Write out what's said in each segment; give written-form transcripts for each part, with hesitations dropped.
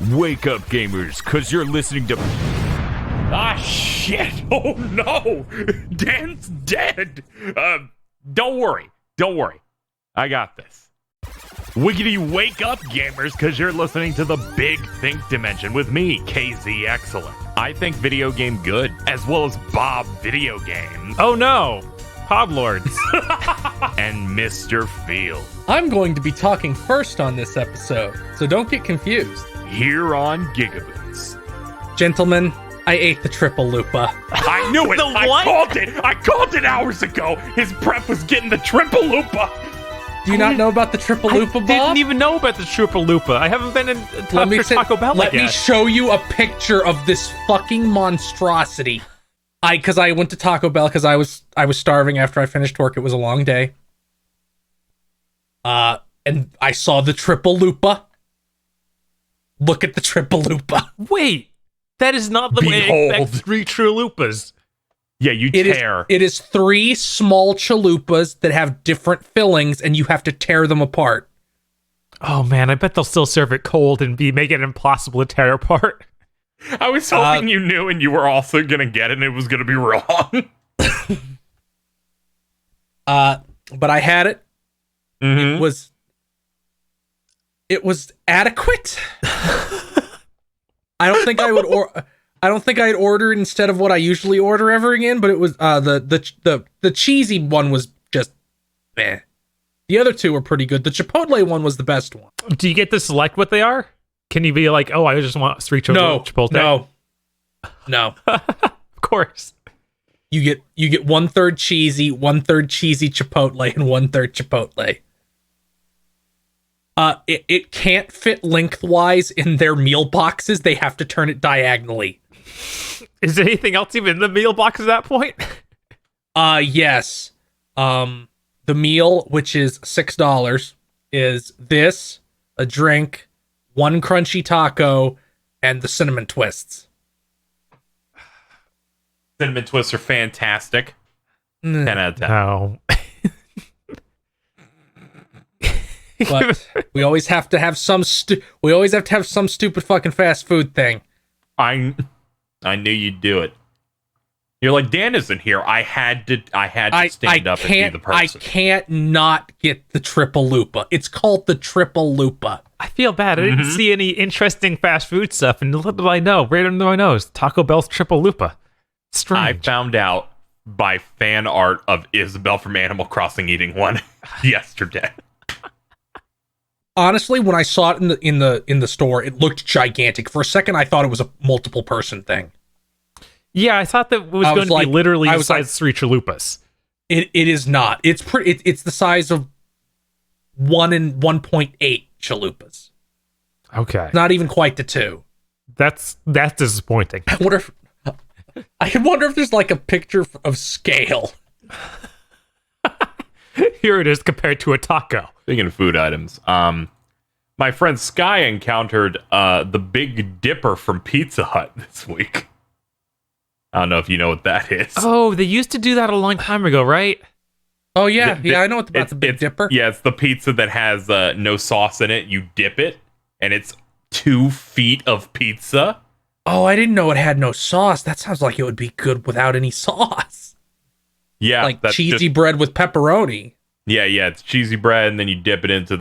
Wake up, gamers, cause you're listening to... Ah, shit! Oh, no! Dan's dead! Don't worry. I got this. Wiggity wake up, gamers, cause you're listening to the Big Think Dimension with me, KZ Excellent. I think video game good, as well as Bob Video Games. Oh no! Podlords. And Mr. Field. I'm going to be talking first on this episode, so don't get confused. Here on GigaBoots. Gentlemen, I ate the Triplelupa. I knew it! The I what? called it hours ago! His prep was getting the Triplelupa! Do you not know about the Triplelupa, Bob? I didn't even know about the Triplelupa. I haven't been in Taco Bell Let yet. me show you a picture of this fucking monstrosity. Because I went to Taco Bell because I was starving after I finished work. It was a long day. And I saw the Triplelupa. Look at the Triplelupa. Wait, that is not the way I expect 3 Trilupas. Yeah, you tear. It is 3 small chalupas that have different fillings, and you have to tear them apart. Oh man, I bet they'll still serve it cold and make it impossible to tear apart. I was hoping you knew and you were also gonna get it and it was gonna be wrong. But I had it. Mm-hmm. It was adequate. I don't think I'd order it instead of what I usually order ever again, but it was the cheesy one was just meh. The other 2 were pretty good. The Chipotle one was the best one. Do you get to select what they are? Can you be like, oh, I just want 3 Chipotle? No. Of course. You get 1/3 cheesy, 1/3 cheesy Chipotle, and 1/3 Chipotle. It can't fit lengthwise in their meal boxes. They have to turn it diagonally. Is there anything else even in the meal box at that point? Yes. The meal, which is $6, is this, a drink, 1 crunchy taco, and the cinnamon twists. Cinnamon twists are fantastic. 10 out of 10. No. But we always have to have some stupid fucking fast food thing. I knew you'd do it. You're like, Dan isn't here. I had to stand up and be the person. I can't not get the Triplelupa. It's called the Triplelupa. I feel bad. I didn't see any interesting fast food stuff, and little do I know, right under my nose, Taco Bell's Triplelupa. Strange. I found out by fan art of Isabel from Animal Crossing eating one yesterday. Honestly, when I saw it in the store, it looked gigantic. For a second, I thought it was a multiple person thing. Yeah, I thought that it was going to be literally the size of 3 Chalupas. It is not. It's pretty. It's the size of 1 and 1.8 chalupas. Okay, Not even quite the 2. that's disappointing. I wonder if there's like a picture of scale. Here it is compared to a taco. Speaking of food items, my friend Sky encountered the Big Dipper from Pizza Hut this week. I don't know if you know what that is. Oh, they used to do that a long time ago, right? Oh yeah, I know about the Big Dipper. Yeah, it's the pizza that has no sauce in it. You dip it, and it's 2 feet of pizza. Oh, I didn't know it had no sauce. That sounds like it would be good without any sauce. Yeah, like cheesy bread with pepperoni. Yeah, it's cheesy bread, and then you dip it into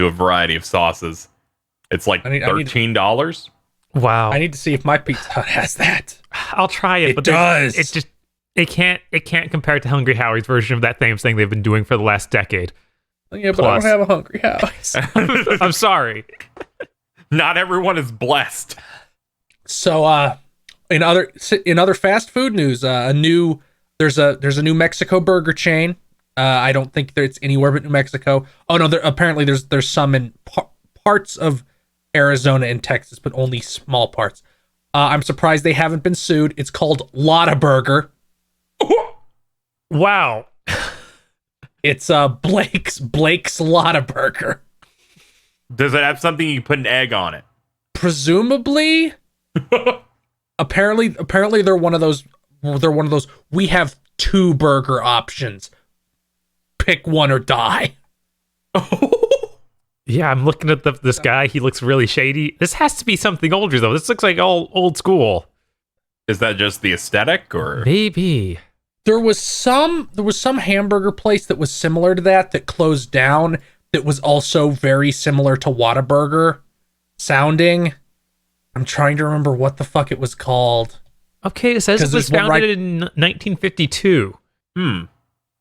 a variety of sauces. It's like $13. Wow. I need to see if my Pizza Hut has that. I'll try it. It but does. It can't compare to Hungry Howie's version of that same thing they've been doing for the last decade. Yeah, but I don't have a Hungry Howie's. I'm sorry. Not everyone is blessed. So, in other fast food news, there's a New Mexico burger chain. I don't think it's anywhere but New Mexico. Oh no, apparently there's some in parts of Arizona and Texas, but only small parts. I'm surprised they haven't been sued. It's called Lotta Burger. Wow. It's Blake's Lotta Burger. Does it have something you can put an egg on it? Presumably. Apparently they're one of those. We have 2 burger options. Pick one or die. Yeah, I'm looking at this guy. He looks really shady. This has to be something older, though. This looks like old school. Is that just the aesthetic, or Maybe. There was some hamburger place that was similar to that closed down, that was also very similar to Whataburger sounding. I'm trying to remember what the fuck it was called. Okay, it says it was founded in 1952.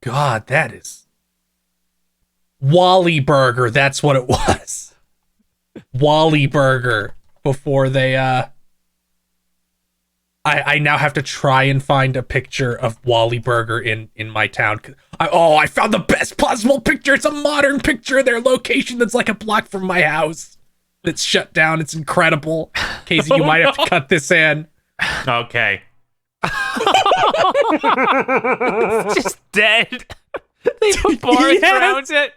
God, that is Wally Burger. That's what it was. Wally Burger. Before they I now have to try and find a picture of Wally Burger in my town. I found the best possible picture. It's a modern picture of their location that's like a block from my house. It's shut down. It's incredible. Casey, you might have to cut this in. okay? It's just dead. They put bars around it.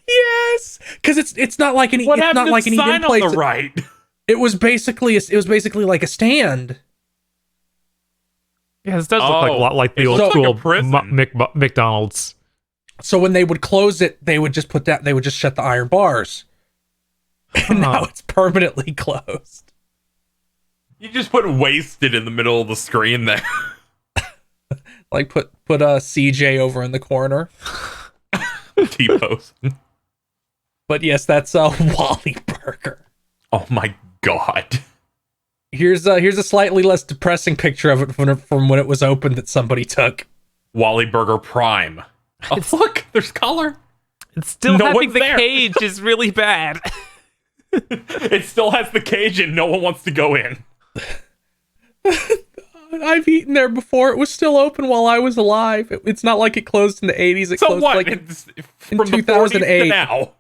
Yes, because it's not like an What it's happened not like to an the even sign place. on the right? It was basically like a stand. Yeah, this does look like a lot like the it old looks like school a prison. McDonald's. So when they would close it, they would just shut the iron bars. And now it's permanently closed. You just put wasted in the middle of the screen there. Like put CJ over in the corner. T-pose. But yes, that's Wally Burger. Oh my god. Here's a slightly less depressing picture of it from when it was opened that somebody took. Wally Burger Prime. Oh, look, there's color. It's still No having one's the there. cage is really bad. It still has the cage and no one wants to go in. I've eaten there before. It was still open while I was alive. It's not like it closed in the 80s. It So closed what? like It's in from the 2008. 40s to now.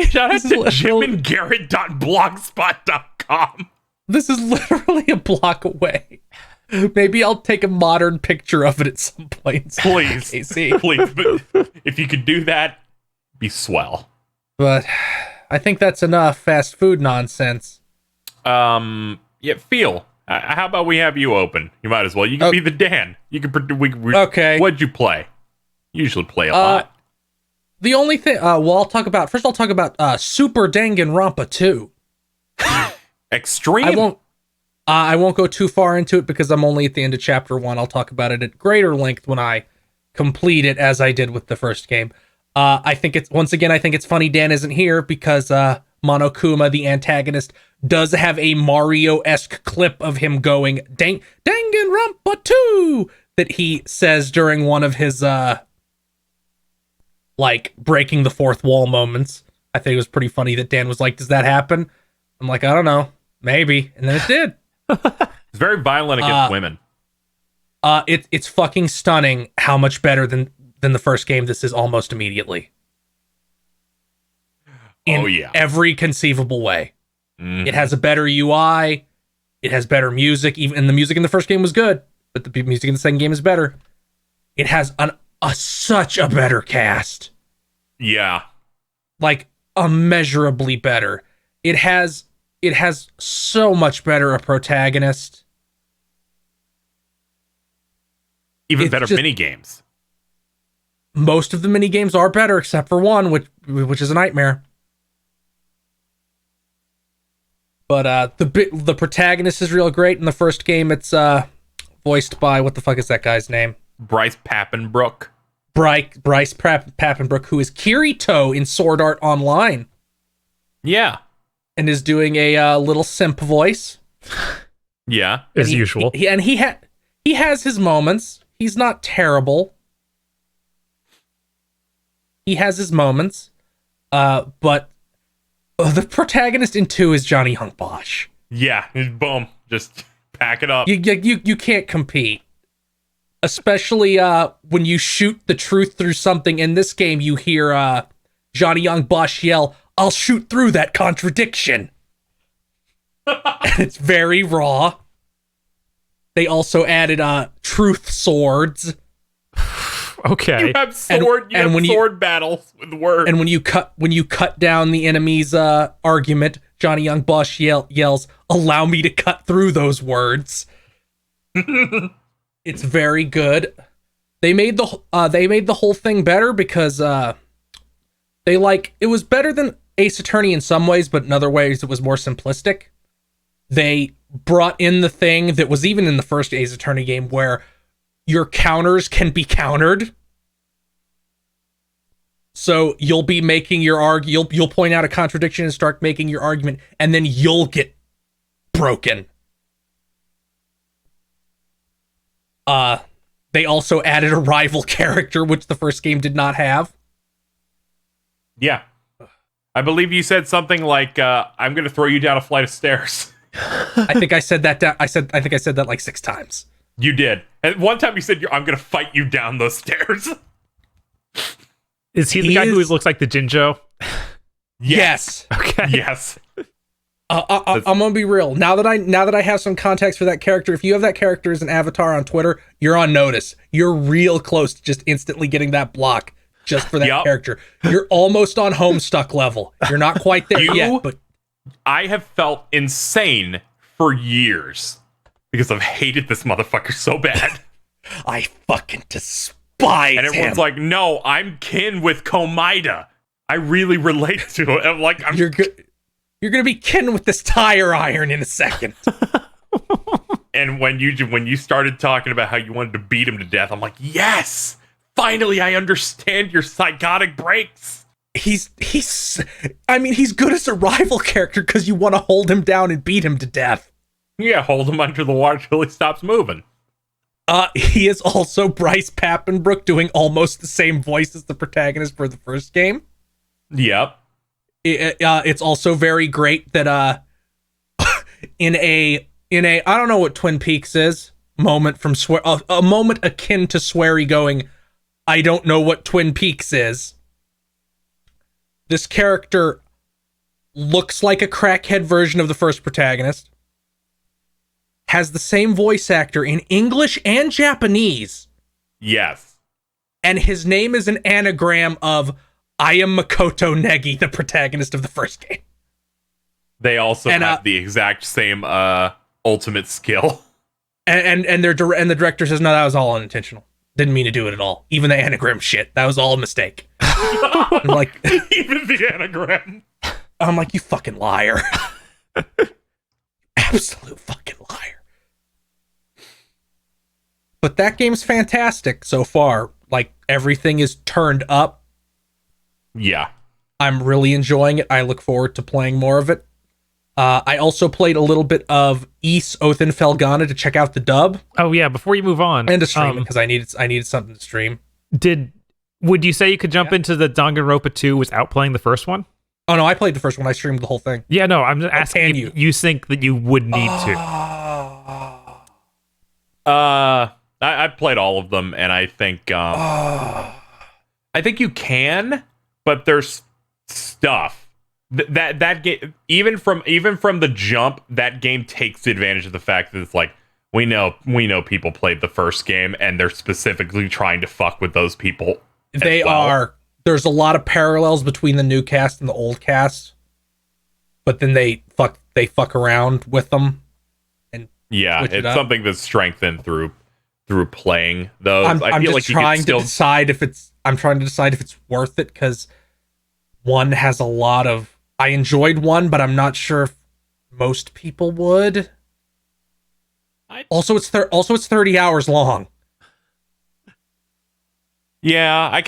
Shout out to jimandgarrett.blogspot.com. This is literally a block away. Maybe I'll take a modern picture of it at some point. Please. Casey. Please. But if you could do that, be swell. But I think that's enough fast food nonsense. Yeah, Phil. How about we have you open? You might as well. You can be the Dan. You can. Okay. What'd you play? You usually play a lot. The only thing, I'll talk about Super Danganronpa 2. Extreme. I won't go too far into it because I'm only at the end of chapter 1. I'll talk about it at greater length when I complete it, as I did with the first game. I think it's funny Dan isn't here because Monokuma, the antagonist, does have a Mario-esque clip of him going Danganronpa 2 that he says during one of his like breaking the fourth wall moments. I think it was pretty funny that Dan was like, "Does that happen?" I'm like, "I don't know, maybe," and then it did. It's very violent against women. It's fucking stunning how much better than the first game this is almost immediately. In every conceivable way. Mm-hmm. It has a better UI. It has better music. Even the music in the first game was good, but the music in the second game is better. It has such a better cast. Yeah. Like immeasurably better. It has so much better a protagonist. Even better mini games. Most of the mini games are better except for one, which is a nightmare. But the protagonist is real great. In the first game, it's voiced by, what the fuck is that guy's name? Bryce Papenbrook. Bryce Papenbrook, who is Kirito in Sword Art Online. Yeah. And is doing a little simp voice. Yeah. As usual. He has his moments. He's not terrible. He has his moments. But the protagonist in 2 is Johnny Young Bosch. Yeah. Boom. Just pack it up. You can't compete. Especially when you shoot the truth through something. In this game, you hear Johnny Young Bosch yell, "I'll shoot through that contradiction." And it's very raw. They also added truth swords. Okay. You have sword battles with words. And when you cut down the enemy's argument, Johnny Young Bosch yells, "Allow me to cut through those words." It's very good. They made the whole thing better because They it was better than Ace Attorney in some ways, but in other ways it was more simplistic. They brought in the thing that was even in the first Ace Attorney game where your counters can be countered. So you'll be making your you'll point out a contradiction and start making your argument, and then you'll get broken. They also added a rival character, which the first game did not have. Yeah. I believe you said something like, I'm going to throw you down a flight of stairs. I think I said that. I think I said that like 6 times. You did. And one time you said, I'm going to fight you down those stairs. Is he the guy who looks like the Jinjo? Yes. Okay. Yes. I'm gonna be real. Now that I have some context for that character, if you have that character as an avatar on Twitter, you're on notice. You're real close to just instantly getting that block just for that character. You're almost on Homestuck level. You're not quite there yet, but I have felt insane for years because I've hated this motherfucker so bad. I fucking despise and everyone's him. like, no, I'm kin with Komida. I really relate to it. I'm like, You're good. You're gonna be kin with this tire iron in a second. And when you started talking about how you wanted to beat him to death, I'm like, yes, finally, I understand your psychotic breaks. He's good as a rival character because you want to hold him down and beat him to death. Yeah, hold him under the water till he stops moving. He is also Bryce Papenbrook doing almost the same voice as the protagonist for the first game. Yep. It's also very great that in a I don't know what Twin Peaks is moment from a moment akin to Swery going, I don't know what Twin Peaks is. This character looks like a crackhead version of the first protagonist, has the same voice actor in English and Japanese. Yes. And his name is an anagram of I am Makoto Negi, the protagonist of the first game. They also have the exact same ultimate skill. And the director says, no, that was all unintentional. Didn't mean to do it at all. Even the anagram shit. That was all a mistake. I'm like, even the anagram. I'm like, you fucking liar. Absolute fucking liar. But that game's fantastic so far. Like, everything is turned up. Yeah. I'm really enjoying it. I look forward to playing more of it. I also played a little bit of Ys Othin Felgana to check out the dub. Oh yeah, before you move on. And to stream it, because I needed something to stream. Would you say you could jump into the Danganronpa 2 without playing the first one? Oh no, I played the first one. I streamed the whole thing. Yeah, no, I'm asking if you think that you would need to. I played all of them, and I think I think you can, but there's stuff that game, even from the jump, that game takes advantage of the fact that it's like we know people played the first game, and they're specifically trying to fuck with those people. There's a lot of parallels between the new cast and the old cast, but then they fuck around with them. And yeah, it's something that's strengthened through playing those. I'm trying to decide if it's worth it, because one has a lot of. I enjoyed one, but I'm not sure if most people would. Also, it's 30 hours long. Yeah, I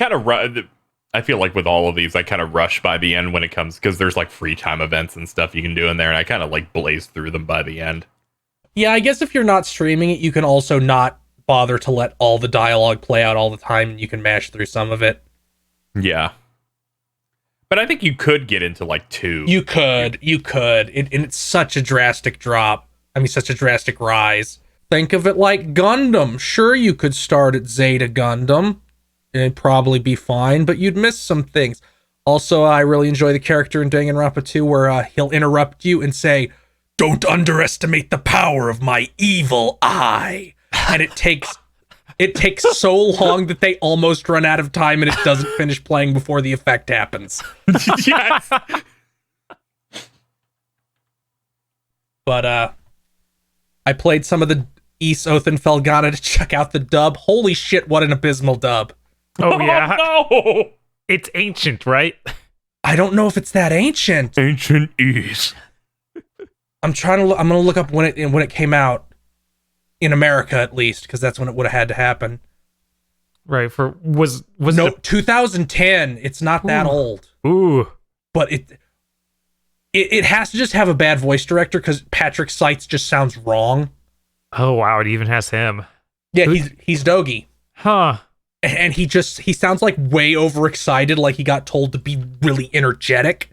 feel like with all of these, I kind of rush by the end when it comes, because there's like free time events and stuff you can do in there, and I kind of like blaze through them by the end. Yeah, I guess if you're not streaming it, you can also not bother to let all the dialogue play out all the time, and you can mash through some of it. Yeah. But I think you could get into like 2. You could. And it's such a drastic drop. I mean, such a drastic rise. Think of it like Gundam. Sure, you could start at Zeta Gundam. It'd probably be fine, but you'd miss some things. Also, I really enjoy the character in Danganronpa 2 where he'll interrupt you and say, "Don't underestimate the power of my evil eye." And it takes so long that they almost run out of time, and it doesn't finish playing before the effect happens. Yes. But I played some of the Ys Othin Felgana to check out the dub. Holy shit, what an abysmal dub. Oh yeah. Oh, no! It's ancient, right? I don't know if it's that ancient. Ancient East. I'm gonna look up when it came out in America, at least, because that's when it would have had to happen. Right. Was no, it 2010. It's not that old. Ooh. But it has to just have a bad voice director because Patrick Seitz just sounds wrong. Oh wow, it even has him. Yeah, he's Dogi. Huh. And he sounds like way overexcited, like he got told to be really energetic.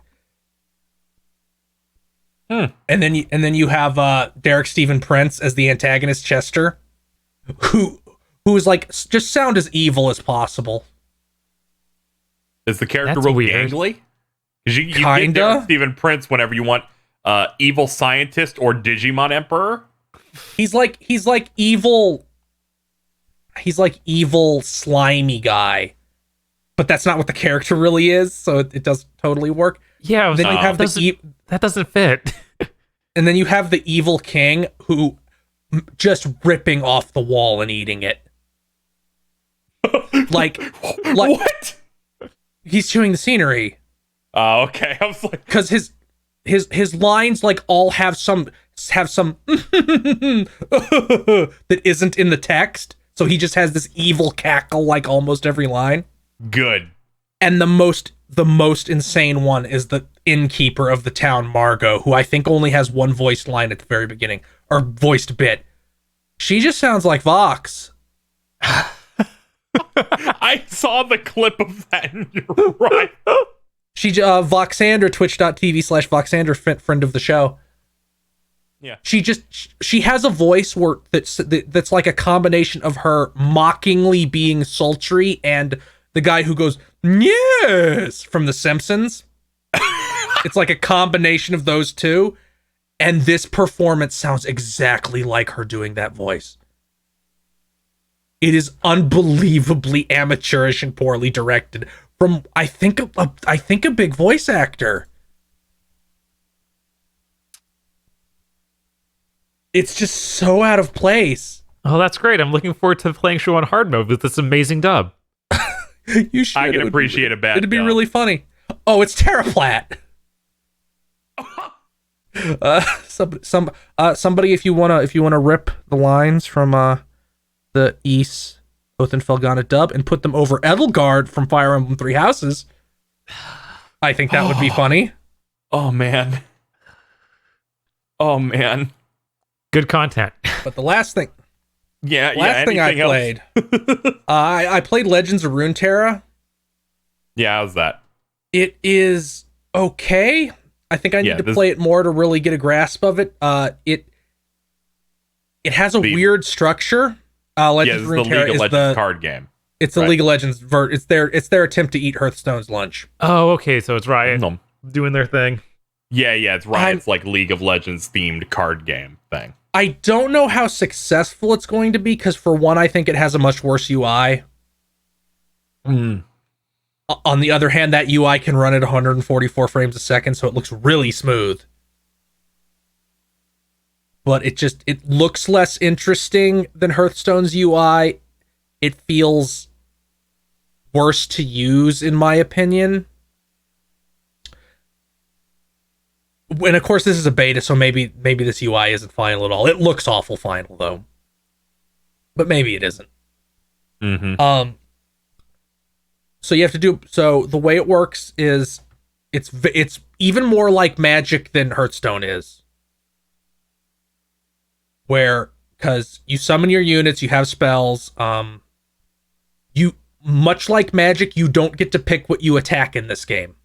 And then you have Derek Stephen Prince as the antagonist Chester, who is like just sound as evil as possible. Is the character That's real weird. gangly? You Kinda. get Derek Stephen Prince whenever you want evil scientist or Digimon Emperor. He's like evil. He's like evil slimy guy, but that's not what the character really is. So it does totally work. Yeah. Then you have that doesn't fit. and then you have the evil king who just ripping off the wall and eating it. like What? he's chewing the scenery. Oh, okay. I was like, Because his lines like all have some that isn't in the text. So he just has this evil cackle like almost every line. good. And the most insane one is the innkeeper of the town, Margot, who I think only has one voiced line at the very beginning, or voiced bit. She just sounds like Vox. I saw the clip of that, and you're right. She Voxander, twitch.tv/Voxander, friend of the show. Yeah. She has a voice that's like a combination of her mockingly being sultry and the guy who goes, yes, from The Simpsons. It's like a combination of those two. And this performance sounds exactly like her doing that voice. It is unbelievably amateurish and poorly directed from, I think a big voice actor. It's just so out of place. Oh, that's great. I'm looking forward to playing show on hard mode with this amazing dub. You should. I can appreciate a bad It'd be dub. really funny. Oh, it's Terraplat. Somebody, if you wanna rip the lines from the East Oath and Felgana dub and put them over Edelgard from Fire Emblem Three Houses, I think that would be funny. Oh, man. Oh, man. Good content. But the last thing Anything I else? played, I played Legends of Runeterra. Yeah, how's that? It is okay. I think I need to play it more to really get a grasp of it. It has a weird structure. Legends of the Runeterra League of Legends card game. It's the League of Legends it's their attempt to eat Hearthstone's lunch. Oh, okay. So it's Riot doing their thing. Yeah, it's Riot's like League of Legends themed card game thing. I don't know how successful it's going to be because, for one, I think it has a much worse UI. On the other hand, that UI can run at 144 frames a second, so it looks really smooth. But it looks less interesting than Hearthstone's UI. It feels worse to use, in my opinion. And of course, this is a beta, so maybe this UI isn't final at all. It looks awful final though, but maybe it isn't. Mm-hmm. So you have to do. So the way it works is, it's even more like Magic than Hearthstone is. Because you summon your units, you have spells. You, much like Magic, you don't get to pick what you attack in this game.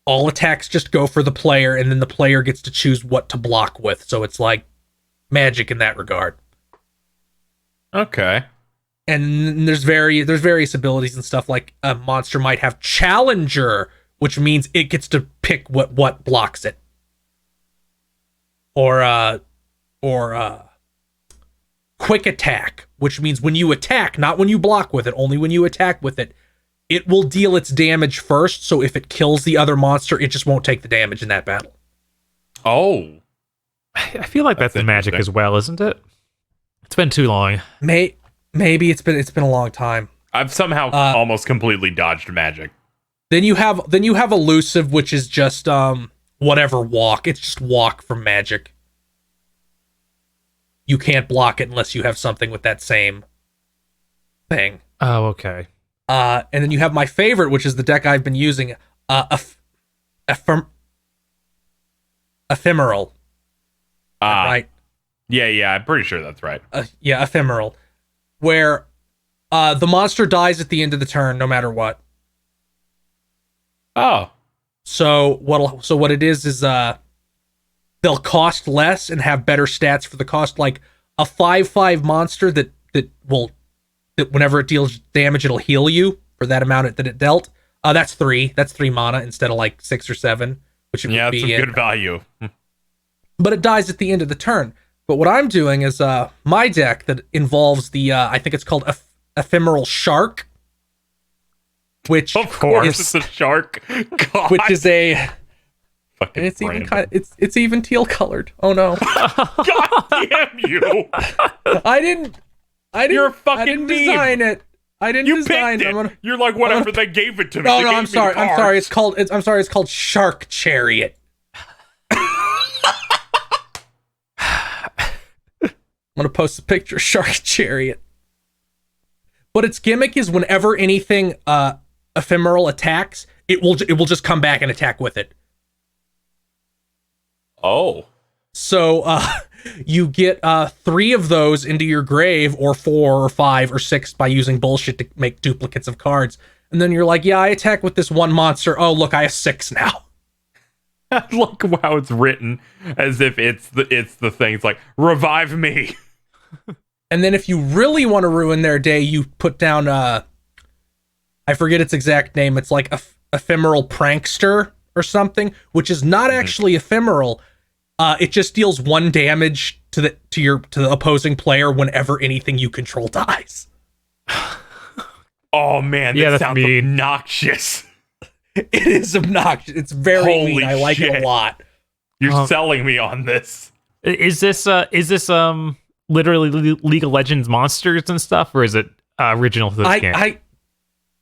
All attacks just go for the player, and then the player gets to choose what to block with. So it's like Magic in that regard. Okay. And there's various abilities and stuff, like a monster might have Challenger, which means it gets to pick what blocks it. Or Quick Attack, which means when you attack, not when you block with it, only when you attack with it, it will deal its damage first, so if it kills the other monster, it just won't take the damage in that battle. Oh. I feel like that's in Magic as well, isn't it? It's been too long. Maybe it's been a long time. I've somehow almost completely dodged Magic. Then you have elusive, which is just whatever walk. It's just walk from magic. You can't block it unless you have something with that same thing. Oh, okay. And then you have my favorite, which is the deck I've been using, ephemeral. Right? Yeah, I'm pretty sure that's right. Yeah, ephemeral, where the monster dies at the end of the turn, no matter what. Oh, so what it is they'll cost less and have better stats for the cost, like a 5/5 monster that whenever it deals damage, it'll heal you for that amount that it dealt. That's 3 mana instead of like 6 or 7, which would yeah, be that's some good value. But it dies at the end of the turn. But what I'm doing is my deck that involves the I think it's called Ephemeral Shark, which Of course, it's a shark. God. which is a Fucking and it's random. even it's even teal colored. Oh no. God damn you! I didn't You're a fucking I didn't meme. design it. I didn't You design picked it. it. You're like, whatever, they gave it to me. No, They no, gave I'm me the sorry. I'm cards. sorry. It's called Shark Chariot. I'm gonna post a picture of Shark Chariot. But its gimmick is whenever anything ephemeral attacks, it will just come back and attack with it. Oh. So you get 3 of those into your grave, or 4 or 5 or 6 by using bullshit to make duplicates of cards. And then you're like, yeah, I attack with this one monster. Oh, look, I have 6 now. Look how it's written, as if it's the thing. It's like, revive me. And then if you really want to ruin their day, you put down I forget its exact name. It's like ephemeral prankster or something, which is not actually ephemeral. It just deals 1 damage to the opposing player whenever anything you control dies. Oh man, Yeah, that that's sounds mean. obnoxious. It is obnoxious. It's very Holy mean. I like it shit. a lot. You're selling me on this. Is this literally League of Legends monsters and stuff, or is it original to this game?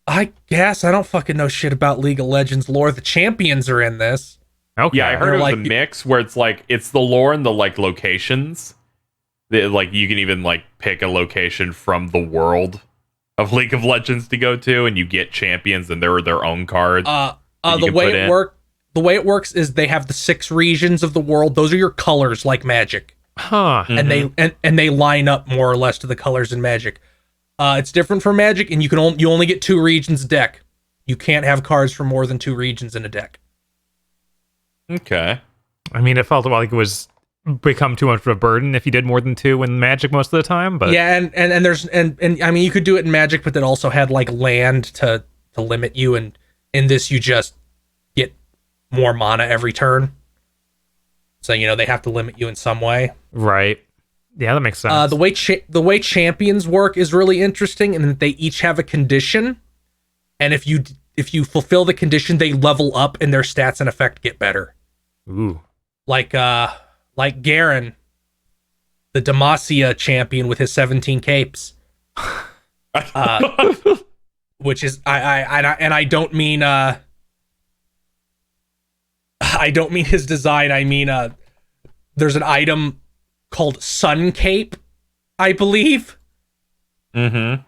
I guess I don't fucking know shit about League of Legends lore. The champions are in this. Okay. Yeah, I heard They're it was like- a mix where it's the lore and the like locations. Like you can even like pick a location from the world of League of Legends to go to, and you get champions, and they're their own cards. The way it works is they have the 6 regions of the world. Those are your colors, like Magic, Huh. and they line up more or less to the colors in Magic. It's different from Magic, and you only get 2 regions a deck. You can't have cards from more than 2 regions in a deck. Okay. I mean, it felt like it was become too much of a burden if you did more than 2 in Magic most of the time. But Yeah, and there's and I mean, you could do it in Magic, but it also had like land to limit you, and in this you just get more mana every turn. So they have to limit you in some way. right. Yeah, that makes sense. The way champions work is really interesting, and that they each have a condition, and if you fulfill the condition, they level up, and their stats and effect get better. Ooh. Like Garen, the Demacia champion with his 17 capes, which is I don't mean his design. I mean there's an item called Sun Cape, I believe. Mm-hmm.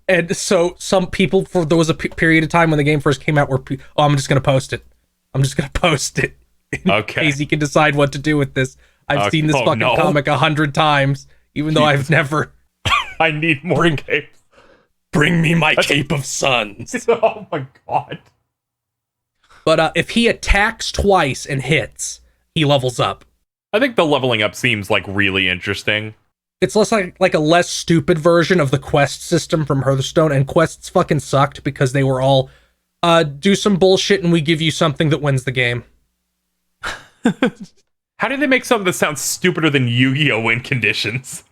And so some people, there was a period of time when the game first came out where I'm just gonna post it. Okay. Casey can decide what to do with this. I've seen this fucking no. comic 100 times, even though I've never. I need more capes. Bring me my cape of suns. Oh my god. But if he attacks twice and hits, he levels up. I think the leveling up seems like really interesting. It's less like a less stupid version of the quest system from Hearthstone, and quests fucking sucked because they were all do some bullshit and we give you something that wins the game. How did they make something that sounds stupider than Yu-Gi-Oh! Win conditions?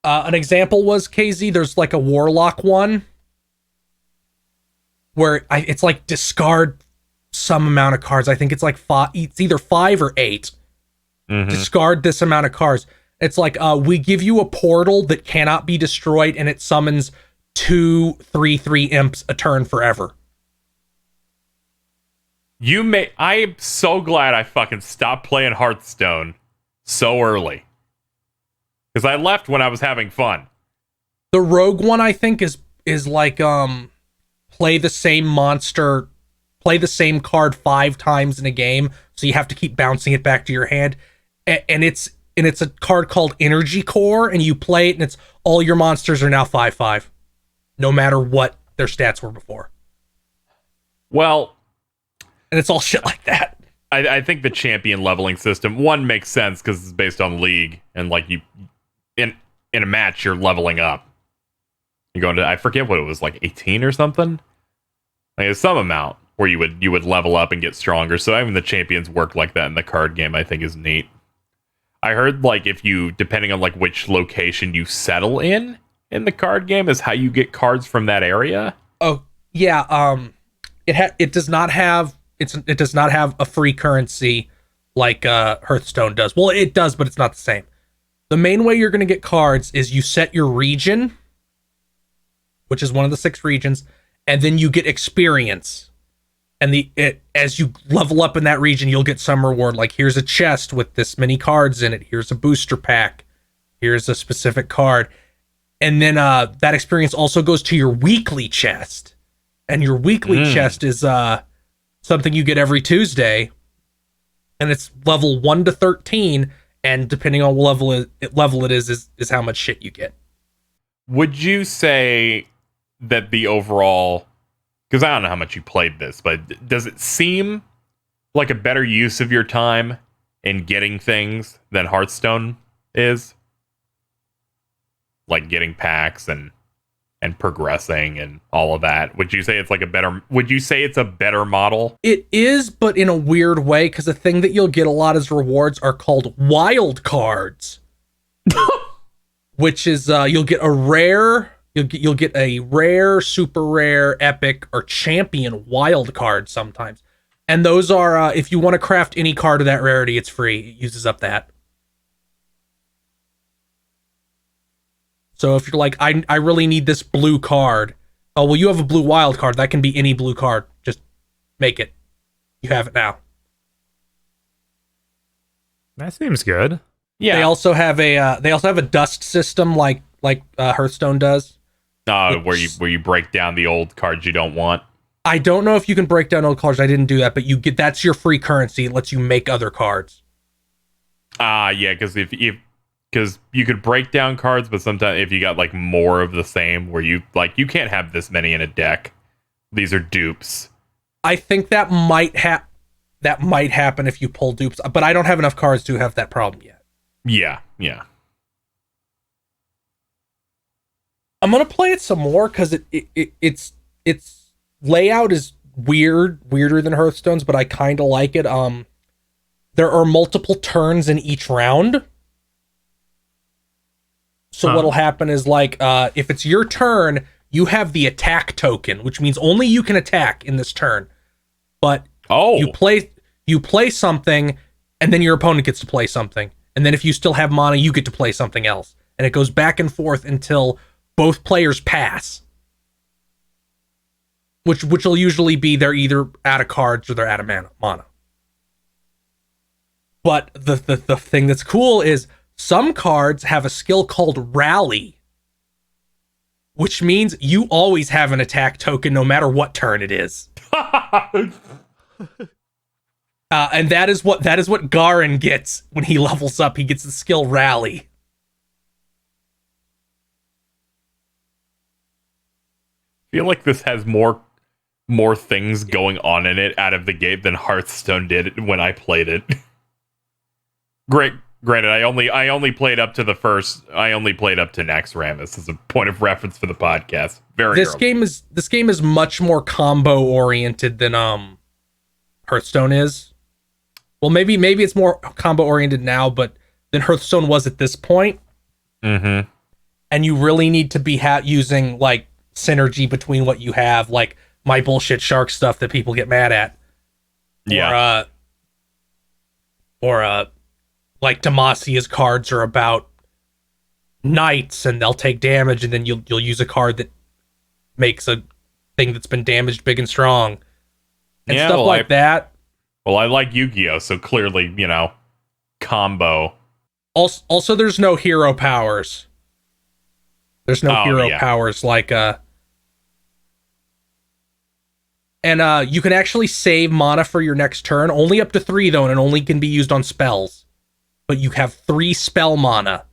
An example was KZ. There's like a Warlock one where it's like discard some amount of cards. I think it's like 5. It's either 5 or 8. Mm-hmm. Discard this amount of cards. It's like we give you a portal that cannot be destroyed, and it summons 2 3/3 imps a turn forever. I am so glad I fucking stopped playing Hearthstone so early. Because I left when I was having fun. The rogue one, I think, is like play the same monster, play the same card 5 times in a game, so you have to keep bouncing it back to your hand. And it's a card called Energy Core, and you play it, and it's all your monsters are now 5/5, no matter what their stats were before. Well, and it's all shit like that. I think the champion leveling system, one, makes sense because it's based on league, and like you in a match you're leveling up. You're going to, I forget what it was, like 18 or something. Like it's some amount where you would level up and get stronger. So having the champions work like that in the card game, I think, is neat. I heard like if you, depending on like which location you settle in the card game, is how you get cards from that area. Oh yeah, it does not have a free currency like Hearthstone does. Well, it does, but it's not the same. The main way you're going to get cards is you set your region, which is one of the 6 regions, and then you get experience. And as you level up in that region, you'll get some reward. Like, here's a chest with this many cards in it. Here's a booster pack. Here's a specific card. And then that experience also goes to your weekly chest. And your weekly chest is something you get every Tuesday. And it's level 1 to 13. And depending on what level it is how much shit you get. Would you say that the overall, because I don't know how much you played this, but does it seem like a better use of your time in getting things than Hearthstone is? Like getting packs and progressing and all of that. Would you say it's a better model? It is, but in a weird way, because the thing that you'll get a lot as rewards are called wild cards. Which is you'll get a rare, super rare, epic, or champion wild card sometimes. And those are if you want to craft any card of that rarity, it's free. It uses up that. So if you're like, I really need this blue card. Oh, well, you have a blue wild card. That can be any blue card. Just make it. You have it now. That seems good. Yeah. They also have a dust system like Hearthstone does. Where you break down the old cards you don't want. I don't know if you can break down old cards. I didn't do that, but that's your free currency. It lets you make other cards. Yeah, because you could break down cards, but sometimes if you got like more of the same, where you can't have this many in a deck. These are dupes. I think that might happen if you pull dupes, but I don't have enough cards to have that problem yet. Yeah. I'm gonna play it some more because its layout is weirder than Hearthstone's, but I kind of like it. There are multiple turns in each round. So what'll happen is like if it's your turn, you have the attack token, which means only you can attack in this turn. But you play something, and then your opponent gets to play something. And then if you still have mana, you get to play something else. And it goes back and forth until both players pass. Which will usually be they're either out of cards or they're out of mana. But the thing that's cool is some cards have a skill called Rally, which means you always have an attack token no matter what turn it is. And that is what Garen gets when he levels up. He gets the skill Rally. I feel like this has more things going on in it out of the gate than Hearthstone did when I played it. Granted, I only played up to Nax Ramus as a point of reference for the podcast. This game is much more combo oriented than Hearthstone is. Well, maybe it's more combo oriented now, but than Hearthstone was at this point. Mm-hmm. And you really need to be using like synergy between what you have, like my bullshit shark stuff that people get mad at. Yeah. Or like Demasia's cards are about knights and they'll take damage, and then you'll use a card that makes a thing that's been damaged big and strong. and stuff like that. Well, I like Yu-Gi-Oh, so clearly, combo. Also, there's no hero powers. There's no hero powers like and you can actually save mana for your next turn, only up to 3 though, and it only can be used on spells. But you have 3 spell mana.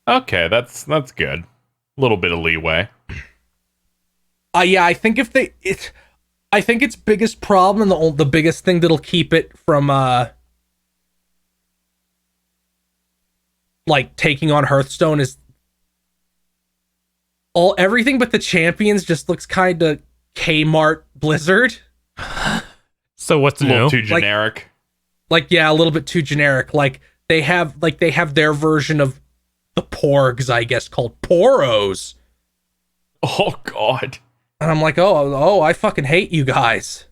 Okay, that's good. A little bit of leeway. Yeah, I think I think its biggest problem and the biggest thing that'll keep it from like taking on Hearthstone is everything but the champions just looks kind of Kmart Blizzard. So what's a little new? Too generic. Yeah, a little bit too generic. They have their version of the porgs, I guess, called poros. Oh God. And I'm like, oh, I fucking hate you guys.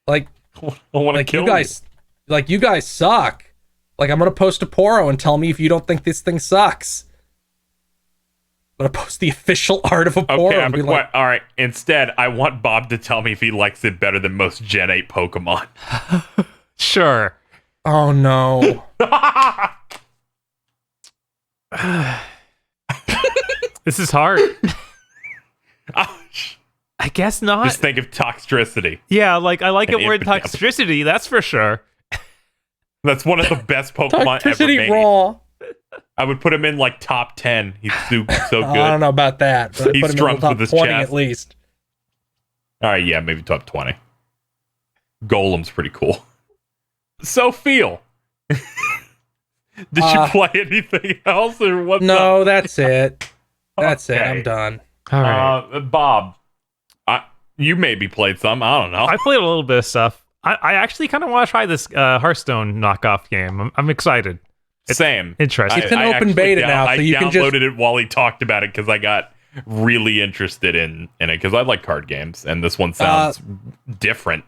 Like, I want to kill you guys. Like, you guys suck. Like, I'm gonna post a poro and tell me if you don't think this thing sucks. I'm gonna post the official art of a poro. Okay, and be like, all right. Instead, I want Bob to tell me if he likes it better than most Gen 8 Pokemon. Sure. Oh no. This is hard. I guess not. Just think of toxicity. Yeah, I like it word toxicity, that's for sure. That's one of the best Pokemon ever made. Raw. I would put him in top 10. He's so good. I don't know about that. But He put him strums in the top with his 20 chest. at least. All right, yeah, maybe top 20. Golem's pretty cool. So feel. Did you play anything else or what? No, that's it. That's it. Okay. I'm done. All right. Bob, you maybe played some. I don't know. I played a little bit of stuff. I actually kind of want to try this Hearthstone knockoff game. I'm excited. It's Same. Interesting. It's an open beta now, so you can just... I downloaded it while he talked about it because I got really interested in it because I like card games, and this one sounds different.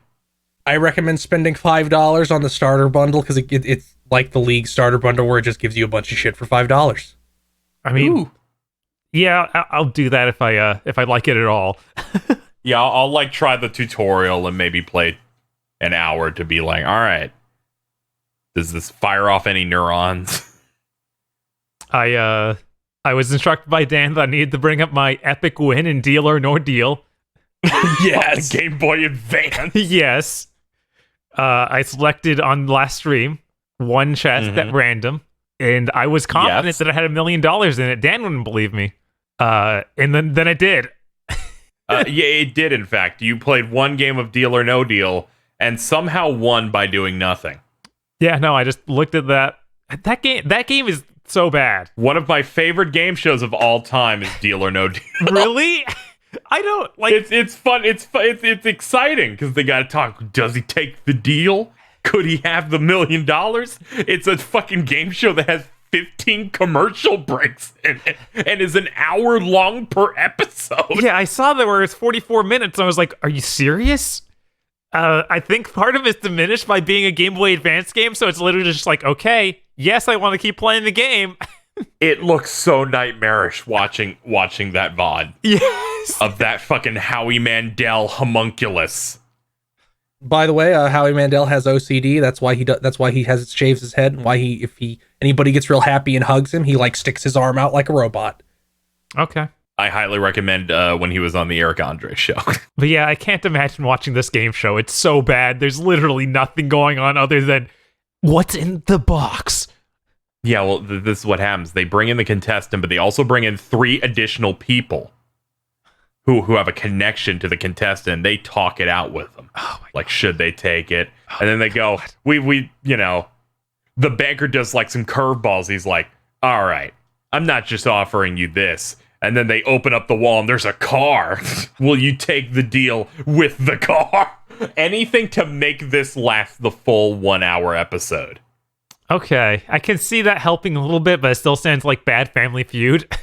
I recommend spending $5 on the starter bundle because it's like the League starter bundle where it just gives you a bunch of shit for $5. I mean, yeah, I'll do that if I like it at all. Yeah, I'll try the tutorial and maybe play an hour to be like, all right, does this fire off any neurons? I was instructed by Dan that I needed to bring up my epic win in Deal or No Deal. Yes, Game Boy Advance. Yes. I selected on last stream one chest at random, and I was confident that I had $1 million in it. Dan wouldn't believe me. And then I did. Yeah, it did, in fact. You played one game of Deal or No Deal and somehow won by doing nothing. Yeah, no, I just looked at that. That game is so bad. One of my favorite game shows of all time is Deal or No Deal. Really? I don't like. It's fun. It's exciting because they got to talk. Does he take the deal? Could he have the $1 million? It's a fucking game show that has 15 commercial breaks in it and is an hour long per episode. Yeah, I saw that where it's 44 minutes. I was like, are you serious? I think part of it's diminished by being a Game Boy Advance game, so it's literally just like, okay, yes, I want to keep playing the game. It looks so nightmarish watching that VOD. Yes. Of that fucking Howie Mandel homunculus. By the way, Howie Mandel has OCD. That's why he shaves his head, and why if anybody gets real happy and hugs him, he sticks his arm out like a robot. Okay. I highly recommend when he was on the Eric Andre show. But yeah, I can't imagine watching this game show. It's so bad. There's literally nothing going on other than what's in the box. Yeah, well, this is what happens. They bring in the contestant, but they also bring in 3 additional people who have a connection to the contestant. They talk it out with them. Oh my God. Should they take it? And then they go, we the banker does some curveballs. He's like, all right, I'm not just offering you this. And then they open up the wall and there's a car. Will you take the deal with the car? Anything to make this last the full 1 hour episode. Okay, I can see that helping a little bit, but it still sounds like bad Family Feud.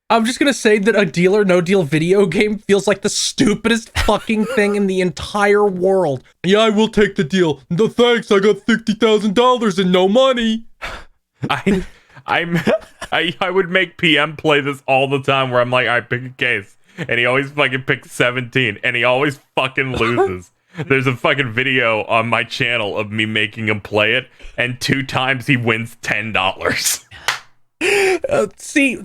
I'm just gonna say that a Deal or No Deal video game feels like the stupidest fucking thing in the entire world. Yeah, I will take the deal. No thanks, I got $50,000 and no money. I would make PM play this all the time where I'm like, all right, pick a case. And he always fucking picks 17 and he always fucking loses. There's a fucking video on my channel of me making him play it, and 2 times he wins $10. See,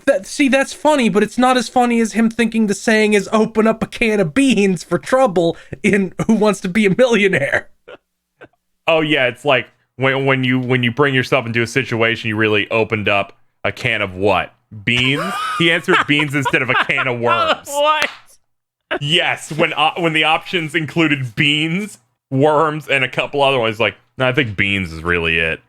that's funny, but it's not as funny as him thinking the saying is "open up a can of beans for trouble" in Who Wants to Be a Millionaire. Oh yeah, it's like when you bring yourself into a situation, you really opened up a can of what? Beans? He answered beans instead of a can of worms. What? Yes, when the options included beans, worms, and a couple other ones, like, no, I think beans is really it.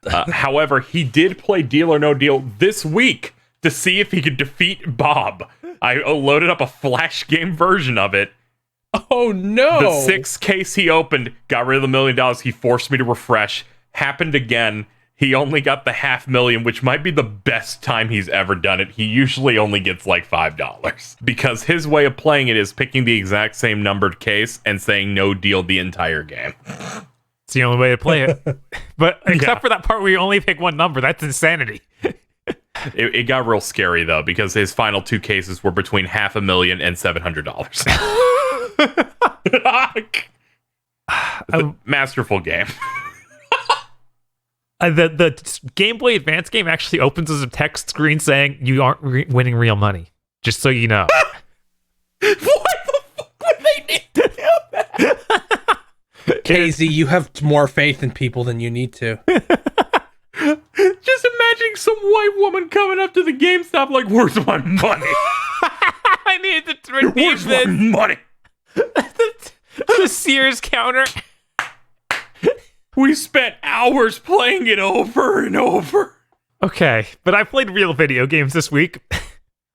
However, he did play Deal or No Deal this week to see if he could defeat Bob. I loaded up a flash game version of it. Oh no! The 6th case he opened, got rid of the $1 million. He forced me to refresh. Happened again. He only got the $500,000, which might be the best time he's ever done it. He usually only gets like $5 because his way of playing it is picking the exact same numbered case and saying no deal the entire game. It's the only way to play it. But except for that part where you only pick one number, that's insanity. It got real scary though because his final 2 cases were between $500,000 and $700. It's a masterful game. The Game Boy Advance game actually opens as a text screen saying you aren't winning real money. Just so you know. What the fuck would they need to do that? KZ, you have more faith in people than you need to. Just imagining some white woman coming up to the GameStop like, "Where's my money? I needed to redeem Where's my money?" The Sears counter. We spent hours playing it over and over. Okay, but I played real video games this week.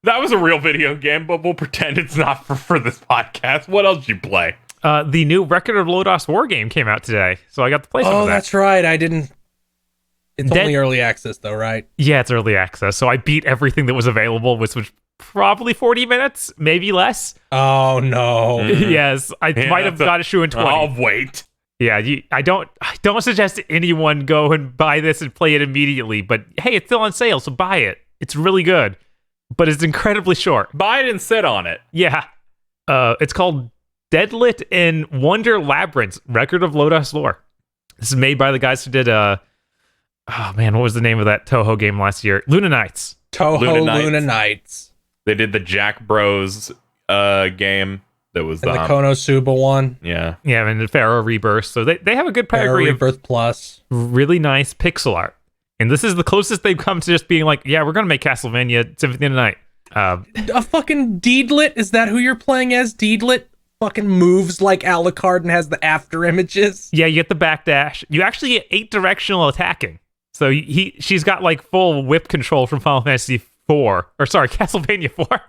That was a real video game, but we'll pretend it's not for this podcast. What else did you play? The new Record of Lodoss War game came out today, so I got to play some of that. That's right. I didn't. It's only early access, though, right? Yeah, it's early access, so I beat everything that was available, which was probably 40 minutes, maybe less. Oh, no. Yes, I might have got a shoe in 20. I'll wait. Yeah, I don't suggest anyone go and buy this and play it immediately, but hey, it's still on sale, so buy it. It's really good, but it's incredibly short. Buy it and sit on it. Yeah. It's called Deadlit in Wonder Labyrinth, Record of Lodoss Lore. This is made by the guys who did, oh man, what was the name of that Toho game last year? Luna Nights. Luna Nights. They did the Jack Bros game. That was and the Konosuba one. Yeah. Yeah, and the Pharaoh Rebirth. So they have a good pedigree of Rebirth Plus. Really nice pixel art. And this is the closest they've come to just being like, yeah, we're going to make Castlevania Symphony of the Night. A fucking Deedlit? Is that who you're playing as? Deedlit fucking moves like Alucard and has the after images? Yeah, you get the backdash. You actually get 8 directional attacking. So she's got like full whip control from Final Fantasy 4. Or sorry, Castlevania 4.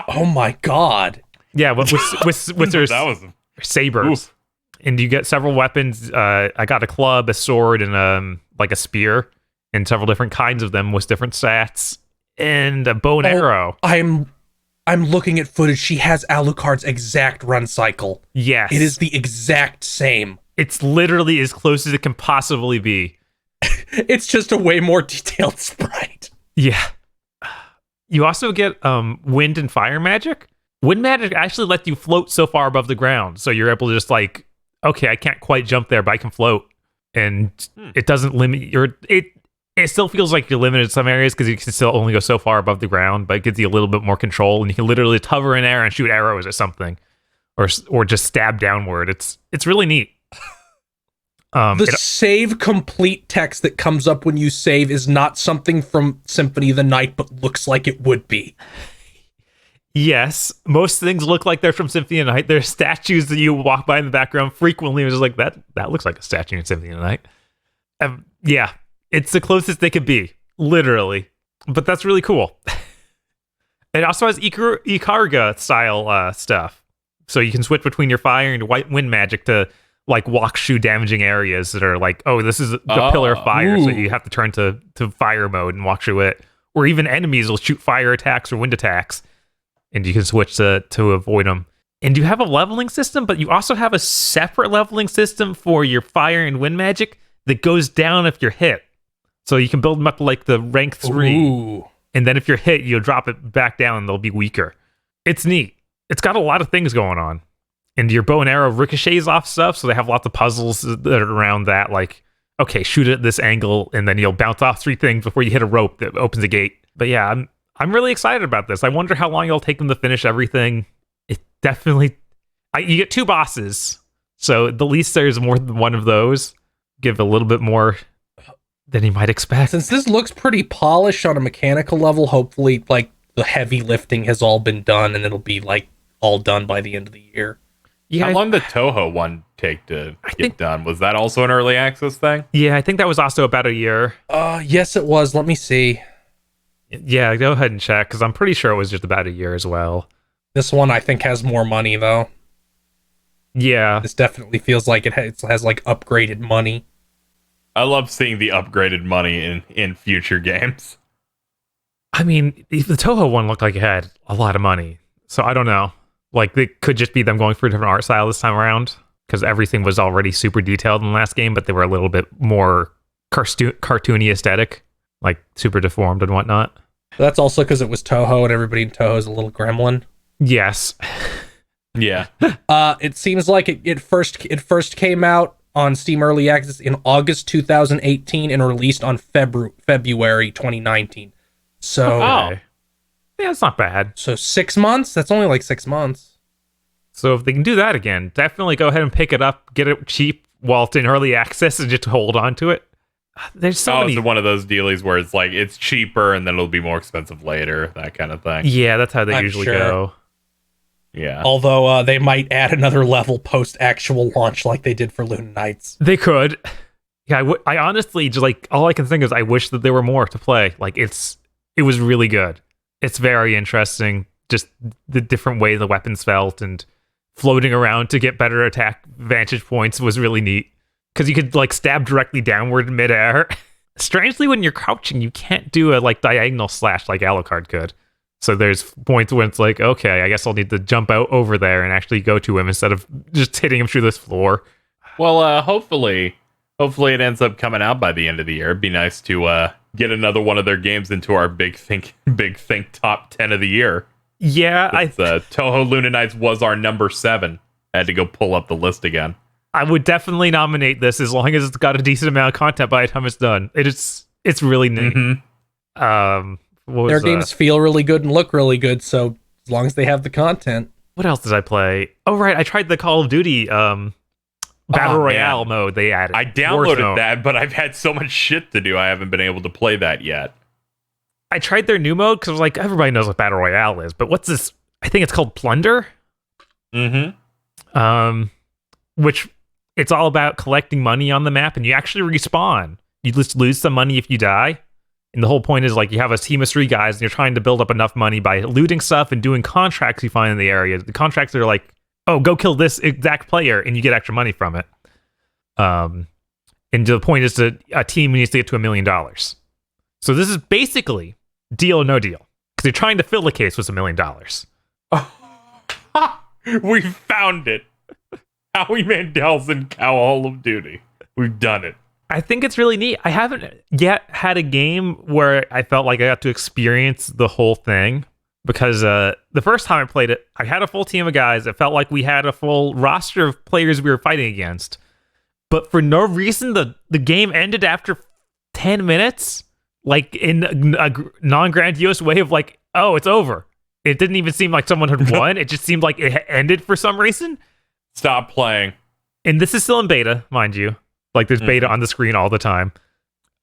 Oh my god. Yeah, with her sabers. Oof. And you get several weapons. I got a club, a sword, and like a spear, and several different kinds of them with different stats, and a bow and arrow. I'm looking at footage. She has Alucard's exact run cycle. Yes. It is the exact same. It's literally as close as it can possibly be. It's just a way more detailed sprite. Yeah. You also get wind and fire magic. Wind magic actually lets you float so far above the ground, so you're able to just like, okay, I can't quite jump there, but I can float, and it doesn't limit your. It still feels like you're limited in some areas because you can still only go so far above the ground, but it gives you a little bit more control, and you can literally hover in air and shoot arrows or something, or just stab downward. It's really neat. The save complete text that comes up when you save is not something from Symphony of the Night, but looks like it would be. Yes, most things look like they're from Symphony of the Night. There's statues that you walk by in the background frequently. It's just like, that looks like a statue in Symphony of the Night. Yeah, it's the closest they could be, literally. But that's really cool. It also has Ikarga style stuff. So you can switch between your fire and white wind magic to like walk shoe damaging areas that are like, oh, this is the pillar of fire, so you have to turn to fire mode and walk through it. Or even enemies will shoot fire attacks or wind attacks, and you can switch to avoid them. And you have a leveling system, but you also have a separate leveling system for your fire and wind magic that goes down if you're hit. So you can build them up to like the rank 3. Ooh. And then if you're hit, you'll drop it back down and they'll be weaker. It's neat. It's got a lot of things going on. and your bow and arrow ricochets off stuff. So they have lots of puzzles that are around that. Like, okay, shoot it at this angle, and then you'll bounce off 3 things before you hit a rope that opens a gate. But yeah, I'm really excited about this. I wonder how long it'll take them to finish everything. It definitely, you get 2 bosses, so at the least there's more than one of those. Give a little bit more than you might expect. Since this looks pretty polished on a mechanical level, hopefully, like, the heavy lifting has all been done, and it'll be, like, all done by the end of the year. Yeah, how long did Toho one take to get done? Was that also an early access thing? Yeah, I think that was also about a year. Yes, it was. Let me see. Yeah, go ahead and check, because I'm pretty sure it was just about a year as well. This one, I think, has more money, though. Yeah. This definitely feels like it has like, upgraded money. I love seeing the upgraded money in future games. I mean, the Toho one looked like it had a lot of money, so I don't know. Like, it could just be them going for a different art style this time around, because everything was already super detailed in the last game, but they were a little bit more cartoony aesthetic, like super deformed and whatnot. That's also because it was Toho, and everybody in Toho is a little gremlin. Yes. Yeah. It seems like it first came out on Steam Early Access in August 2018 and released on February 2019. So, okay. Yeah, it's not bad. So 6 months? That's only like 6 months. So if they can do that again, definitely go ahead and pick it up, get it cheap while it's in early access, and just hold on to it. There's so many. It's one of those dealies where it's like it's cheaper and then it'll be more expensive later, that kind of thing. Yeah, that's how they usually go. Yeah. Although they might add another level post actual launch like they did for Luna Nights. They could. Yeah, I honestly just like all I can think is I wish that there were more to play. Like it was really good. It's very interesting. Just the different way the weapons felt and floating around to get better attack vantage points was really neat. Because you could like stab directly downward in midair. Strangely, when you're crouching, you can't do a like diagonal slash like Alucard could. So there's points when it's like, okay, I guess I'll need to jump out over there and actually go to him instead of just hitting him through this floor. Well, hopefully it ends up coming out by the end of the year. It'd be nice to get another one of their games into our big think top 10 of the year. Yeah, Toho Luna Nights was our number 7. I had to go pull up the list again. I would definitely nominate this as long as it's got a decent amount of content by the time it's done. It's really neat. Mm-hmm. Their games feel really good and look really good, so as long as they have the content. What else did I play? Oh, right, I tried the Call of Duty Battle Royale mode they added. I downloaded that, but I've had so much shit to do, I haven't been able to play that yet. I tried their new mode because I was like, everybody knows what Battle Royale is, but what's this? I think it's called Plunder. Mm-hmm. Which it's all about collecting money on the map, and you actually respawn. You just lose some money if you die. And the whole point is like you have a team of 3 guys and you're trying to build up enough money by looting stuff and doing contracts you find in the area. The contracts are like, oh, go kill this exact player and you get extra money from it. And the point is that a team needs to get to $1 million. So this is basically deal or no deal. Because you're trying to fill the case with $1 million. We found it. Howie Mandel's in Call of Duty. We've done it. I think it's really neat. I haven't yet had a game where I felt like I got to experience the whole thing because the first time I played it, I had a full team of guys. It felt like we had a full roster of players we were fighting against. But for no reason, the game ended after 10 minutes, like in a non-grandiose way of like, oh, it's over. It didn't even seem like someone had won. It just seemed like it ended for some reason. Stop playing. And this is still in beta, mind you. Like there's beta on the screen all the time.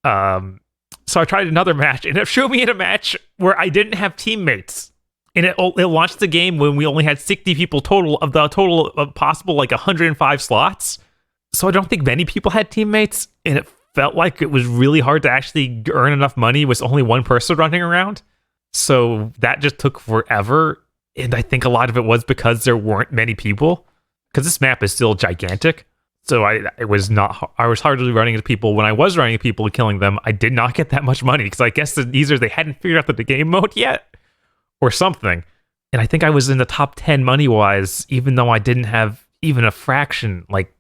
So I tried another match, and it showed me in a match where I didn't have teammates. And it launched the game when we only had 60 people total of possible like 105 slots. So I don't think many people had teammates, and it felt like it was really hard to actually earn enough money with only one person running around. So that just took forever, and I think a lot of it was because there weren't many people, because this map is still gigantic. So I was hardly running into people. When I was running into people and killing them, I did not get that much money because I guess either they hadn't figured out the game mode yet or something. And I think I was in the top 10 money-wise, even though I didn't have even a fraction. Like,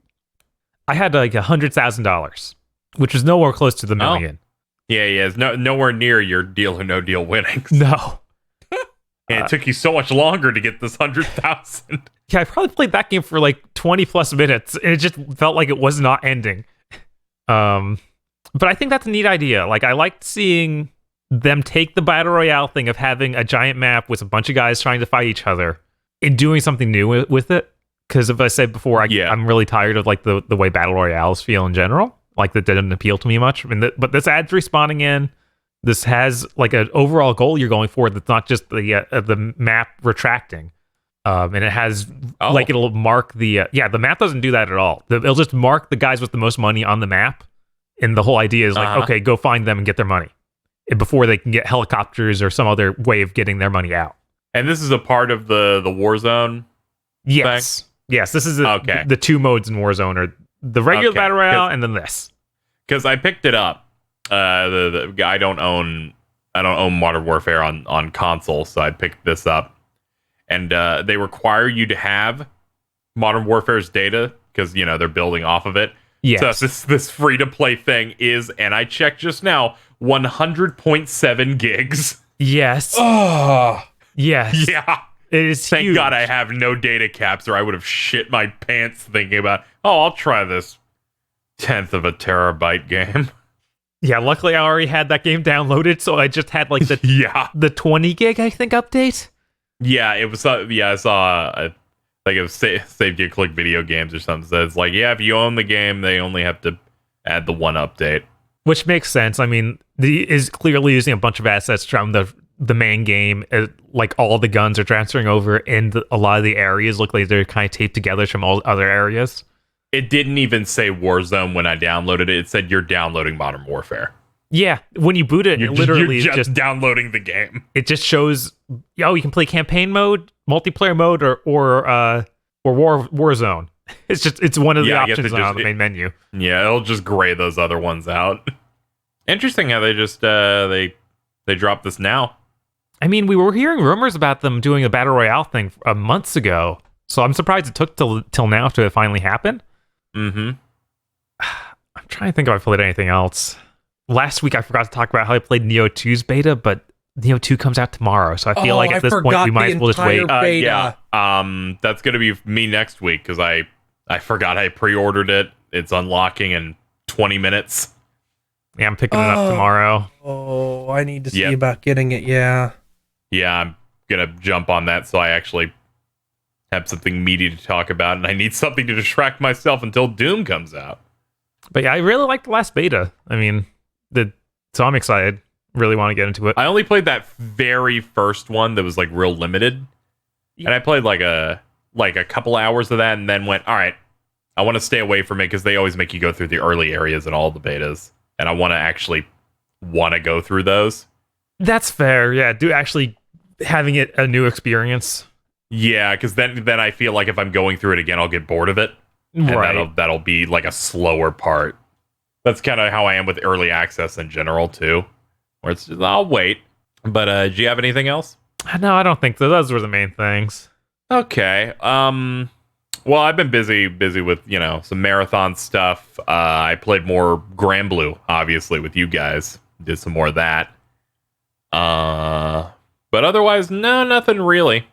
I had like $100,000, which was nowhere close to the million. Yeah, it's nowhere near your deal or no deal winnings. No. And it took you so much longer to get this 100,000. Yeah, I probably played that game for like 20 plus minutes, and it just felt like it was not ending. But I think that's a neat idea. Like, I liked seeing them take the battle royale thing of having a giant map with a bunch of guys trying to fight each other and doing something new with it. Because if I said before, I'm really tired of like the way battle royales feel in general. Like, that didn't appeal to me much. I mean, but this adds respawning in. This has like an overall goal you're going for that's not just the map retracting. And it has like, it'll mark the map doesn't do that at all. It'll just mark the guys with the most money on the map. And the whole idea is like, okay, go find them and get their money before they can get helicopters or some other way of getting their money out. And this is a part of the Warzone Yes. thing? Yes, this is the two modes in Warzone are the regular battle royale and then this. Because I picked it up. I don't own Modern Warfare on console, so I picked this up. And they require you to have Modern Warfare's data because, you know, they're building off of it. Yes. So this free-to-play thing is, and I checked just now, 100.7 gigs. Yes. Oh. Yes. Yeah. It is Thank huge. God I have no data caps, or I would have shit my pants thinking about, I'll try this 10th of a terabyte game. Yeah, luckily I already had that game downloaded, so I just had like the 20 gig, I think, update. Yeah, it was. I saw like it was save get click video games or something. So it's like, yeah, if you own the game, they only have to add the one update, which makes sense. I mean, is clearly using a bunch of assets from the main game. Like all the guns are transferring over, and a lot of the areas look like they're kind of taped together from all other areas. It didn't even say Warzone when I downloaded it. It said you're downloading Modern Warfare. Yeah, when you boot it, you're just downloading the game. It just shows, you can play campaign mode, multiplayer mode, or Warzone. It's one of the options on the main menu. Yeah, it'll just gray those other ones out. Interesting how they just they dropped this now. I mean, we were hearing rumors about them doing a battle royale thing months ago, so I'm surprised it took till now to finally happen. Mm-hmm. I'm trying to think if I played anything else. Last week, I forgot to talk about how I played Neo 2's beta, but Neo 2 comes out tomorrow, so I feel like at this point we might as well just wait. Yeah, that's gonna be me next week because I forgot I pre-ordered it. It's unlocking in 20 minutes. Yeah, I'm picking it up tomorrow. Oh, I need to see about getting it. Yeah, I'm gonna jump on that so I actually have something meaty to talk about, and I need something to distract myself until Doom comes out. But yeah, I really liked the last beta. I mean, so I'm excited. Really want to get into it. I only played that very first one that was like real limited, and I played like a couple hours of that, and then went, all right, I want to stay away from it because they always make you go through the early areas in all the betas, and I want to go through those. That's fair. Yeah, actually having it a new experience. Yeah, because then I feel like if I'm going through it again, I'll get bored of it, and that'll be like a slower part. That's kind of how I am with early access in general too, where it's just, I'll wait. But do you have anything else? No, I don't think so. Those were the main things. Okay. Well, I've been busy with, some marathon stuff. I played more Grand Blue, obviously, with you guys. Did some more of that. But otherwise, no, nothing really.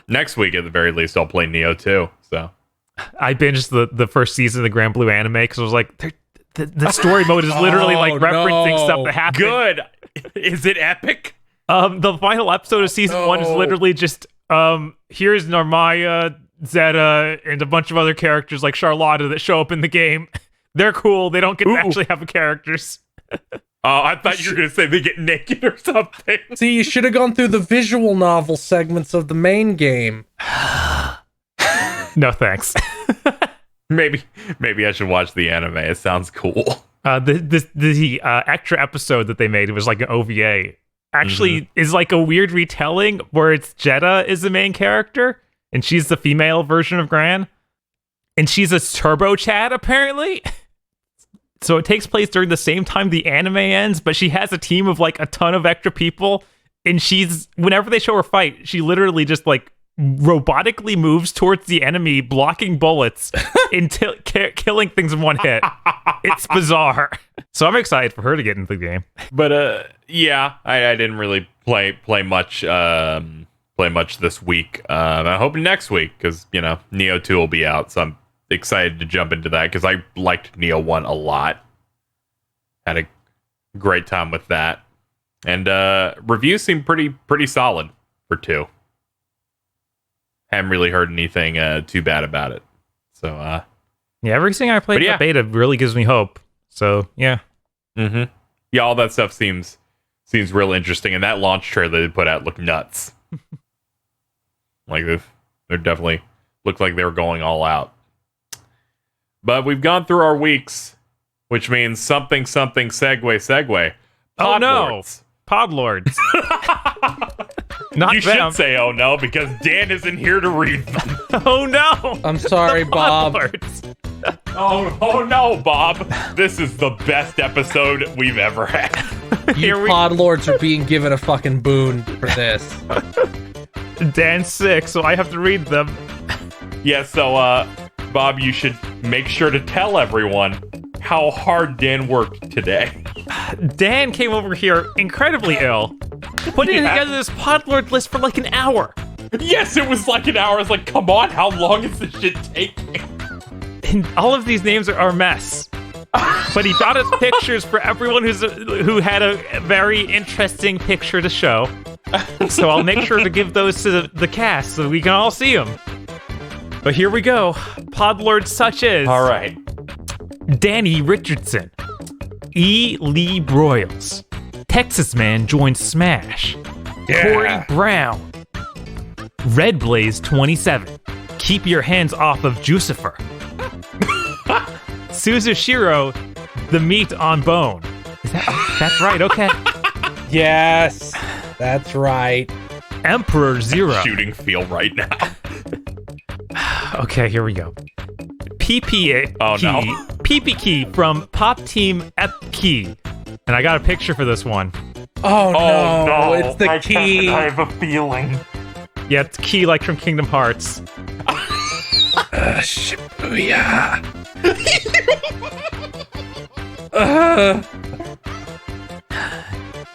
Next week, at the very least, I'll play Neo 2. So I binged the first season of the Grand Blue anime because I was like, the story mode is literally like referencing stuff that happened. Good. Is it epic? The final episode of season 1 is literally just here's Narmaya, Zeta, and a bunch of other characters like Charlotta that show up in the game. They're cool. They don't get to actually have characters. I thought you were going to say they get naked or something. See, you should have gone through the visual novel segments of the main game. No, thanks. Maybe I should watch the anime. It sounds cool. The extra episode that they made, it was like an OVA, actually is like a weird retelling where it's Jeddah is the main character, and she's the female version of Gran, and she's a Turbo Chad, apparently. So it takes place during the same time the anime ends, but she has a team of like a ton of extra people, and whenever they show her fight, she literally just like robotically moves towards the enemy, blocking bullets until killing things in one hit. It's bizarre. So I'm excited for her to get into the game. But yeah, I didn't really play much this week. I'm hoping next week because Neo 2 will be out, so I'm excited to jump into that because I liked Neo 1 a lot. Had a great time with that, and reviews seem pretty solid for 2. Haven't really heard anything too bad about it. So yeah, everything I played in the beta really gives me hope. So yeah. Mm-hmm. Yeah, all that stuff seems real interesting, and that launch trailer they put out looked nuts. Like they definitely looked like they were going all out. But we've gone through our weeks, which means something segue. Oh no, Podlords. Not you them. should say oh no because Dan isn't here to read them. Oh no. I'm sorry, Bob. Oh no, Bob. This is the best episode we've ever had. You podlords are being given a fucking boon for this. Dan's sick, so I have to read them. Yeah, so Bob, you should make sure to tell everyone how hard Dan worked today. Dan came over here incredibly ill, putting together this Podlord list for like an hour. Yes, it was like an hour. I was like, come on, how long is this shit taking? And all of these names are a mess. But he got us pictures for everyone who had a very interesting picture to show. So I'll make sure to give those to the cast so we can all see them. But here we go. Podlords such as... All right. Danny Richardson. E. Lee Broyles. Texas Man joins Smash. Yeah. Corey Brown. Red Blaze 27. Keep your hands off of Jucifer. Suzushiro, the meat on bone. That's right, okay. Yes, that's right. Emperor Zero. Shooting feel right now. Okay, here we go. PP Key from Pop Team Ep Key. And I got a picture for this one. Oh no, it's the key. I have a feeling. Yeah, it's Key like from Kingdom Hearts. Shibuya.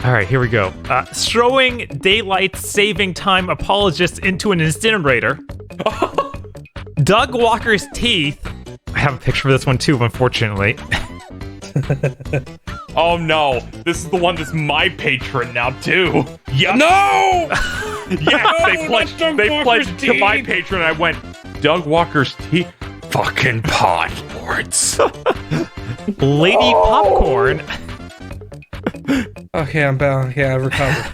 All right, here we go. Throwing daylight saving time apologist into an incinerator. Doug Walker's teeth. I have a picture for this one too, unfortunately. Oh no, this is the one that's my patron now too. Yeah. No! Yes, they pledged to my patron. I went, Doug Walker's teeth. Fucking Podlords. Lady Popcorn. Okay, I'm back. Okay, I've recovered.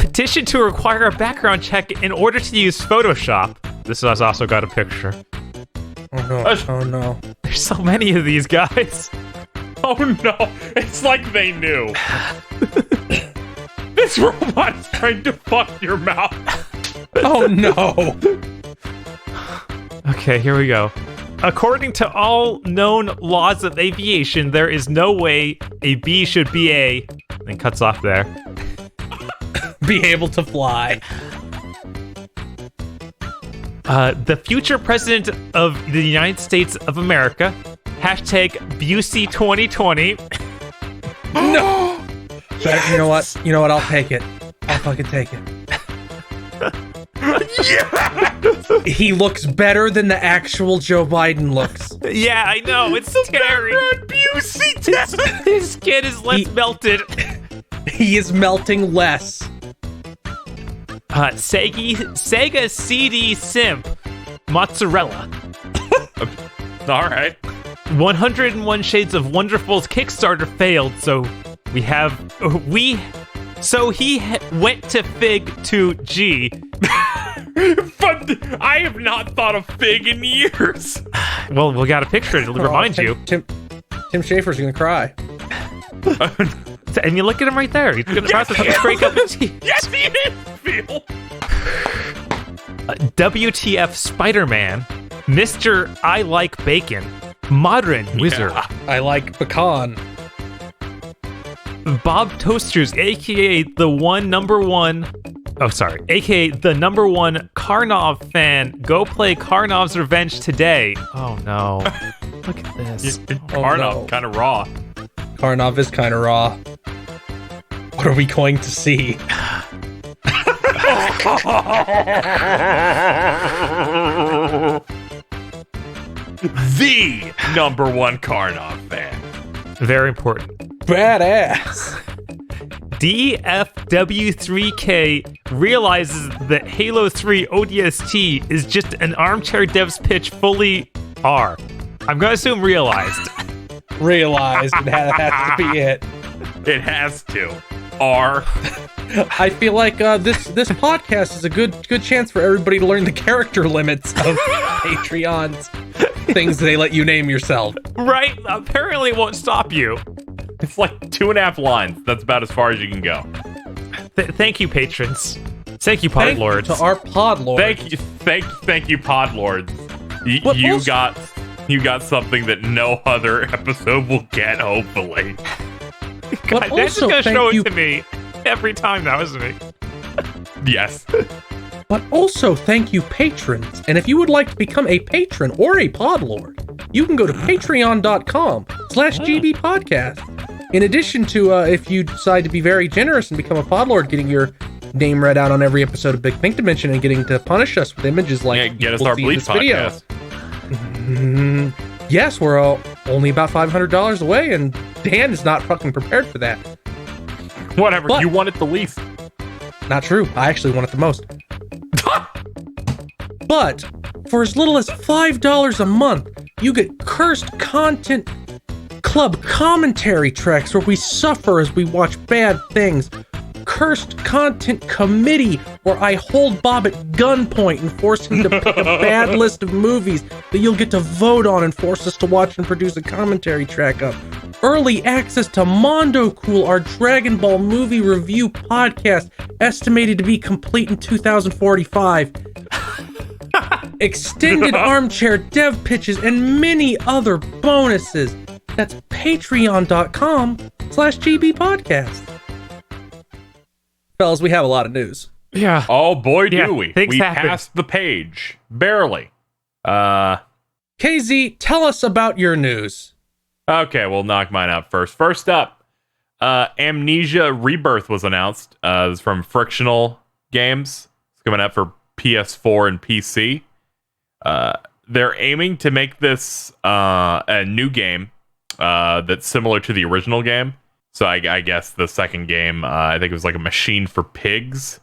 Petition to require a background check in order to use Photoshop. This has also got a picture. Oh no. Oh no. There's so many of these guys. Oh no, it's like they knew. This robot's trying to fuck your mouth. Oh no. Okay, here we go. According to all known laws of aviation, there is no way a bee should be a... And cuts off there. Be able to fly. The future president of the United States of America. Hashtag Busey 2020. No! Yes! You know what? You know what? I'll take it. I'll fucking take it. Yeah! He looks better than the actual Joe Biden looks. Yeah, I know. It's scary. His skin is less melted. He is melting less. Sega CD Simp Mozzarella. All right. 101 Shades of Wonderful's Kickstarter failed, so he went to Fig to G. But I have not thought of Fig in years. Well, we got a picture to remind you. Tim Schafer's gonna cry. And you look at him right there. He's gonna process the breakup in teeth. Yes, he is, Phil. WTF Spider-Man, Mr. I Like Bacon, Modern Wizard. I like pecan. Bob Toasters, aka the number one Karnov fan. Go play Karnov's Revenge today. Oh no. Look at this. Karnov, kind of raw. Karnov is kind of raw. What are we going to see? The number one Karnov fan. Very important. Badass. DFW3K realizes that Halo 3 ODST is just an armchair dev's pitch fully R. I'm gonna assume realized. Realized it has to be it. It has to. R. I feel like this podcast is a good chance for everybody to learn the character limits of Patreon's things they let you name yourself. Right? Apparently it won't stop you. It's like 2.5 lines. That's about as far as you can go. Thank you, patrons. Thank you, pod lords. To our pod lords. Thank you, pod lords. You got something that no other episode will get. Hopefully. God, they're just gonna show it to me every time now, isn't it? Yes. But also thank you, patrons. And if you would like to become a patron or a podlord, you can go to patreon.com/gbpodcast. In addition to, if you decide to be very generous and become a podlord, getting your name read out on every episode of Big Think Dimension and getting to punish us with images like get us our Bleach podcast. Yes, we're only about $500 away, and Dan is not fucking prepared for that. Whatever, you want it the least. Not true. I actually want it the most. But for as little as $5 a month, you get Cursed Content Club commentary tracks where we suffer as we watch bad things. Cursed Content Committee, where I hold Bob at gunpoint and force him to pick a bad list of movies that you'll get to vote on and force us to watch and produce a commentary track of. Early access to Mondo Cool, our Dragon Ball movie review podcast, estimated to be complete in 2045. Extended armchair dev pitches and many other bonuses. That's patreon.com/gbpodcast. Fellas, we have a lot of news. Yeah. Oh boy, do we. We happen. passed the page. Barely. KZ, tell us about your news. Okay, we'll knock mine out first. First up, Amnesia Rebirth was announced. It's from Frictional Games. It's coming out for PS4 and PC. They're aiming to make this a new game that's similar to the original game. So I guess the second game, I think it was like a Machine for Pigs,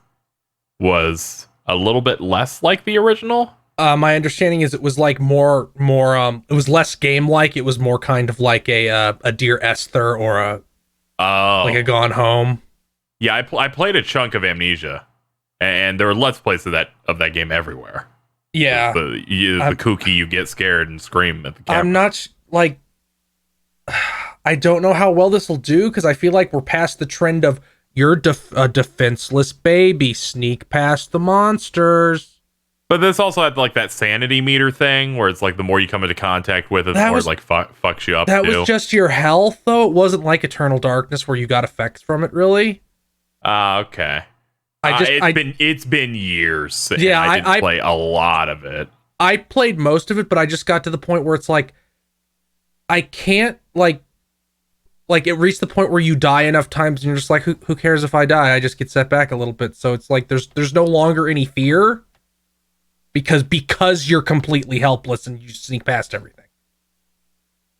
was a little bit less like the original. My understanding is it was like more. It was less game-like. It was more kind of like a Dear Esther or like a Gone Home. Yeah, I played a chunk of Amnesia, and there were Let's Plays of that game everywhere. Yeah, the kooky, you get scared and scream at the camera. I'm not I don't know how well this will do, because I feel like we're past the trend of you're a defenseless baby, sneak past the monsters. But this also had like that sanity meter thing where it's like the more you come into contact with it, the more it like fucks you up. That was just your health, though. It wasn't like Eternal Darkness where you got effects from it, really. Okay. It's been years. Yeah, I didn't play a lot of it. I played most of it, but I just got to the point where it's like I can't like it reached the point where you die enough times and you're just like, who cares if I die? I just get set back a little bit. So it's like there's no longer any fear because you're completely helpless and you sneak past everything.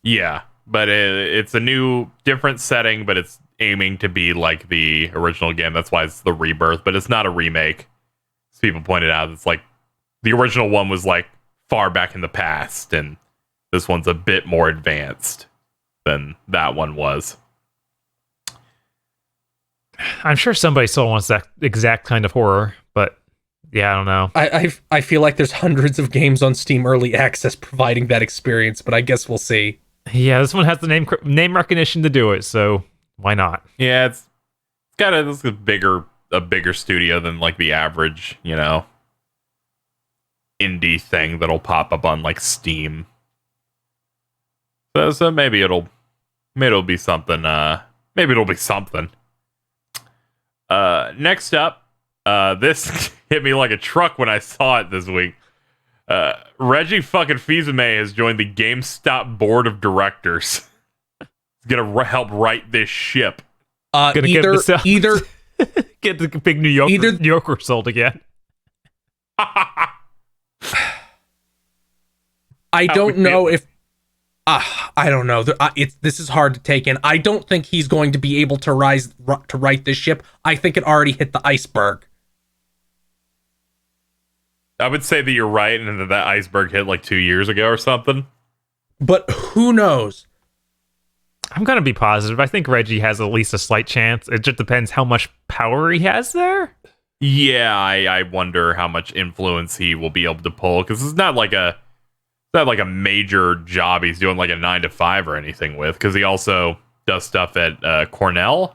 Yeah, but it's a new, different setting, but it's aiming to be like the original game. That's why it's the Rebirth, but it's not a remake. As people pointed out, it's like the original one was like far back in the past, and this one's a bit more advanced than that one was. I'm sure somebody still wants that exact kind of horror, but yeah, I don't know. I feel like there's hundreds of games on Steam Early Access providing that experience, but I guess we'll see. Yeah, this one has the name recognition to do it, so why not? Yeah, it's got a bigger studio than like the average, indie thing that'll pop up on like Steam. So maybe it'll be something. Maybe it'll be something. Next up, this hit me like a truck when I saw it this week. Reggie fucking Fils-Aimé has joined the GameStop board of directors. He's gonna help right this ship. Gonna either get the big New Yorker sold again. I don't know if I don't know. This is hard to take in. I don't think he's going to be able to right this ship. I think it already hit the iceberg. I would say that you're right, and that iceberg hit like 2 years ago or something. But who knows? I'm gonna be positive. I think Reggie has at least a slight chance. It just depends how much power he has there. Yeah, I wonder how much influence he will be able to pull, because it's not like a major job he's doing like a 9 to 5 or anything with, because he also does stuff at Cornell.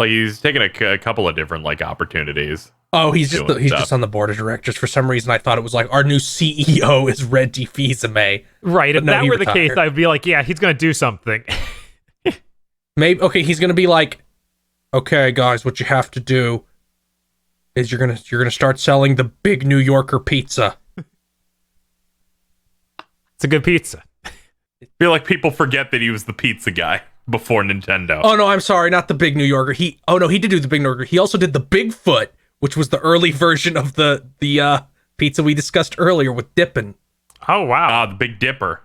Like he's taking a couple of different like opportunities. Oh, he's just on the board of directors. For some reason, I thought it was like our new CEO is Reggie Fils-Aimé. Right. If that were the case, I'd be like, yeah, he's going to do something. Maybe. Okay, he's going to be like, okay, guys, what you have to do is you're gonna start selling the big New Yorker pizza. It's a good pizza. I feel like people forget that he was the pizza guy before Nintendo. Oh no, I'm sorry, not the big New Yorker. He did do the big New Yorker. He also did the Bigfoot, which was the early version of the pizza we discussed earlier with dipping. Oh wow. The Big Dipper.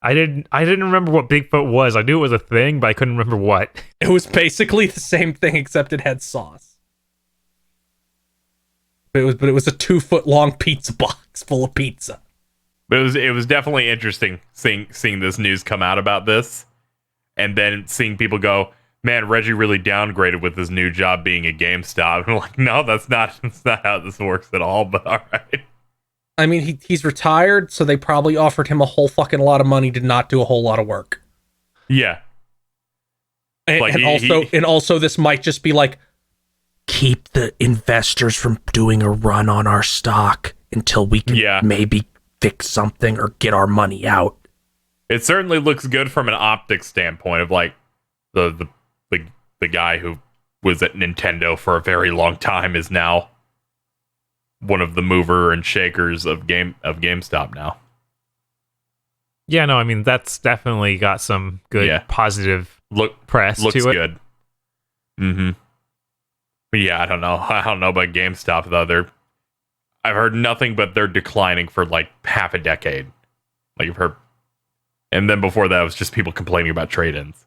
I didn't remember what Bigfoot was. I knew it was a thing, but I couldn't remember what. It was basically the same thing except it had sauce. But it was a 2-foot long pizza box full of pizza. But it was definitely interesting seeing this news come out about this, and then seeing people go, man, Reggie really downgraded with his new job being at GameStop. I'm like, no, that's not how this works at all, but all right. I mean, he's retired, so they probably offered him a whole fucking lot of money to not do a whole lot of work. Yeah. And also this might just be like, keep the investors from doing a run on our stock until we can maybe fix something or get our money out. It certainly looks good from an optics standpoint of like the guy who was at Nintendo for a very long time is now one of the mover and shakers of GameStop now. Yeah, no, I mean that's definitely got some good positive press looks to it. Good. Mm-hmm. But yeah, I don't know about GameStop though. I've heard nothing but they're declining for like half a decade. Like I've heard, and then before that it was just people complaining about trade-ins.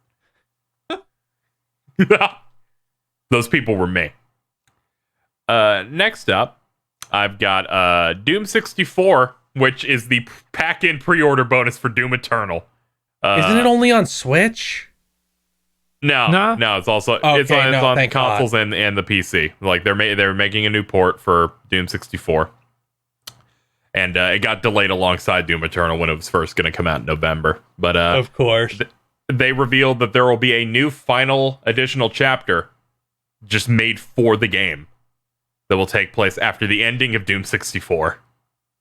Those people were me. Next up, I've got Doom 64, which is the pack-in pre-order bonus for Doom Eternal. Isn't it only on Switch? No, it's also it's on consoles and the PC. Like they're making a new port for Doom 64, and it got delayed alongside Doom Eternal when it was first going to come out in November. But of course, they revealed that there will be a new final additional chapter just made for the game that will take place after the ending of Doom 64.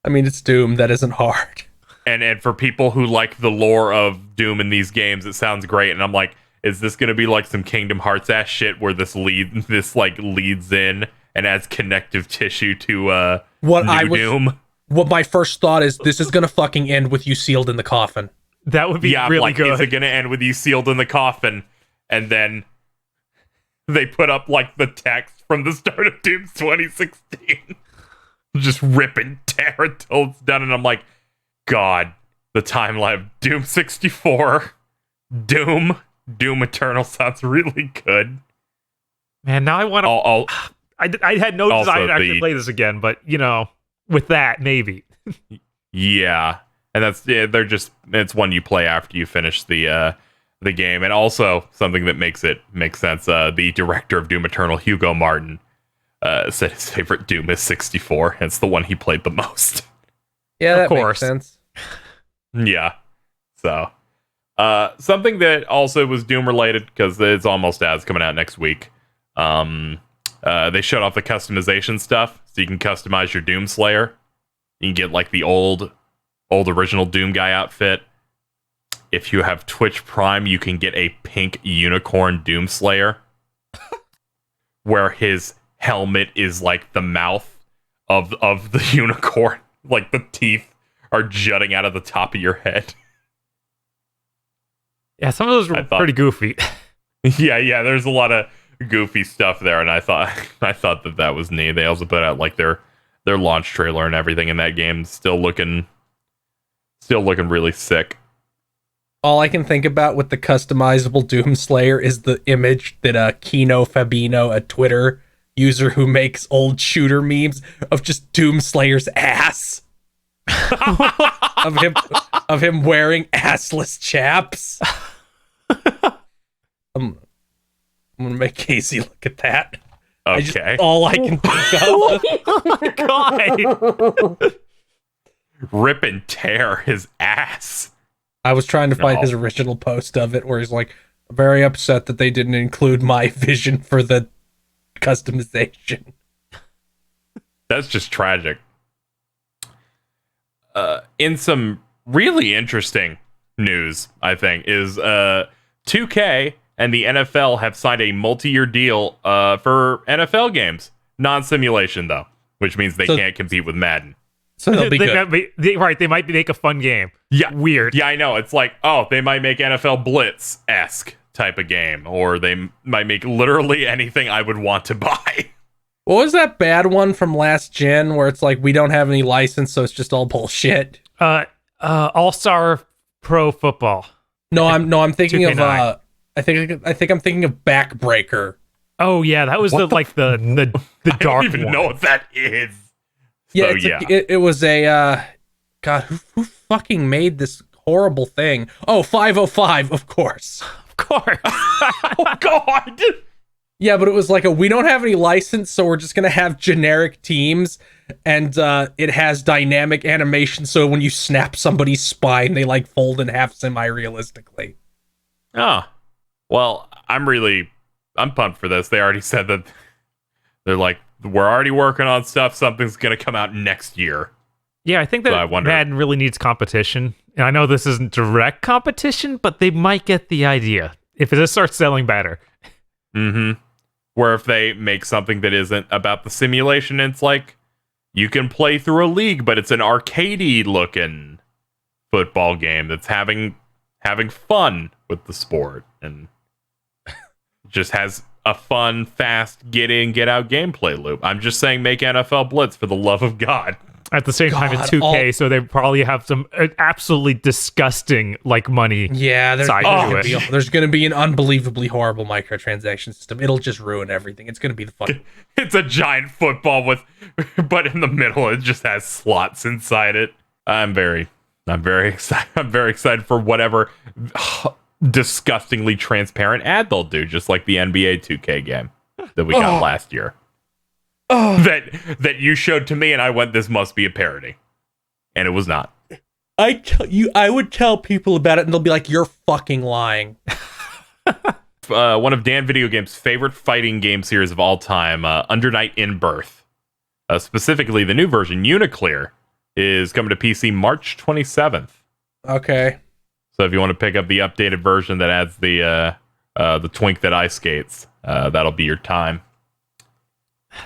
I mean, it's Doom. That isn't hard. And for people who like the lore of Doom in these games, it sounds great. And I'm like, is this going to be like some Kingdom Hearts ass shit where this leads in and adds connective tissue to Doom? What my first thought is, this is going to fucking end with you sealed in the coffin. That would be really good. Is it going to end with you sealed in the coffin? And then they put up like the text from the start of Doom 2016. Just rip and tear until it's done. And I'm like, God, the timeline of Doom 64, Doom Eternal sounds really good. Man, now I want to. I had no desire to actually play this again, but with that, maybe. Yeah, and it's one you play after you finish the game, and also something that makes sense. The director of Doom Eternal, Hugo Martin, said his favorite Doom is 64. And it's the one he played the most. Yeah, that makes sense. Yeah, so. Something that also was Doom related, because it's almost as coming out next week. They showed off the customization stuff, so you can customize your Doom Slayer. You can get like the old original Doom guy outfit. If you have Twitch Prime, you can get a pink unicorn Doom Slayer, where his helmet is like the mouth of the unicorn. Like the teeth are jutting out of the top of your head. Yeah, some of those were pretty goofy. Yeah, there's a lot of goofy stuff there, and I thought that was neat. They also put out like their launch trailer and everything in that game, still looking really sick. All I can think about with the customizable Doomslayer is the image that Kino Fabino, a Twitter user who makes old shooter memes, of just Doomslayer's ass. of him wearing assless chaps. I'm gonna make Casey look at that. Okay. All I can think of. Oh my god! Rip and tear his ass. I was trying to find his original post of it where he's like, very upset that they didn't include my vision for the customization. That's just tragic. In some really interesting news, I think, is 2K and the NFL have signed a multi-year deal for NFL games. Non-simulation, though, which means they can't compete with Madden. So they'll be good. They might make a fun game. Yeah. Weird. Yeah, I know. It's like, they might make NFL Blitz-esque type of game, or they might make literally anything I would want to buy. What was that bad one from last gen where it's like, we don't have any license, so it's just all bullshit? All-Star Pro Football. No, I'm thinking 2K9. of I think I'm thinking of Backbreaker. Oh yeah, that was the dark I don't even one. know what that is. Yeah, So, it was a God, who fucking made this horrible thing? Oh, 505, of course. Of course. Oh God. Yeah, but it was like we don't have any license, so we're just gonna have generic teams, and it has dynamic animation, so when you snap somebody's spine, they like fold in half semi-realistically. Oh, well, I'm pumped for this. They already said that they're like, we're already working on stuff. Something's gonna come out next year. Yeah, I think that Madden really needs competition. And I know this isn't direct competition, but they might get the idea if it just starts selling better. Mm-hmm. Where if they make something that isn't about the simulation, it's like you can play through a league, but it's an arcadey looking football game that's having fun with the sport and just has a fun, fast get in, get out gameplay loop. I'm just saying, make NFL Blitz for the love of God. At the same time, it's 2K, so they probably have some absolutely disgusting money. Yeah, there's going to be an unbelievably horrible microtransaction system. It'll just ruin everything. It's going to be the fucking. It's a giant football but in the middle it just has slots inside it. I'm very excited. I'm very excited for whatever disgustingly transparent ad they'll do, just like the NBA 2K game that we got last year. That you showed to me, and I went, this must be a parody, and it was not. I would tell people about it, and they'll be like, "You're fucking lying." One of Dan Video Game's favorite fighting game series of all time, Under Night in Birth, specifically the new version, Uniclear, is coming to PC March 27th. Okay. So if you want to pick up the updated version that adds the twink that ice skates, that'll be your time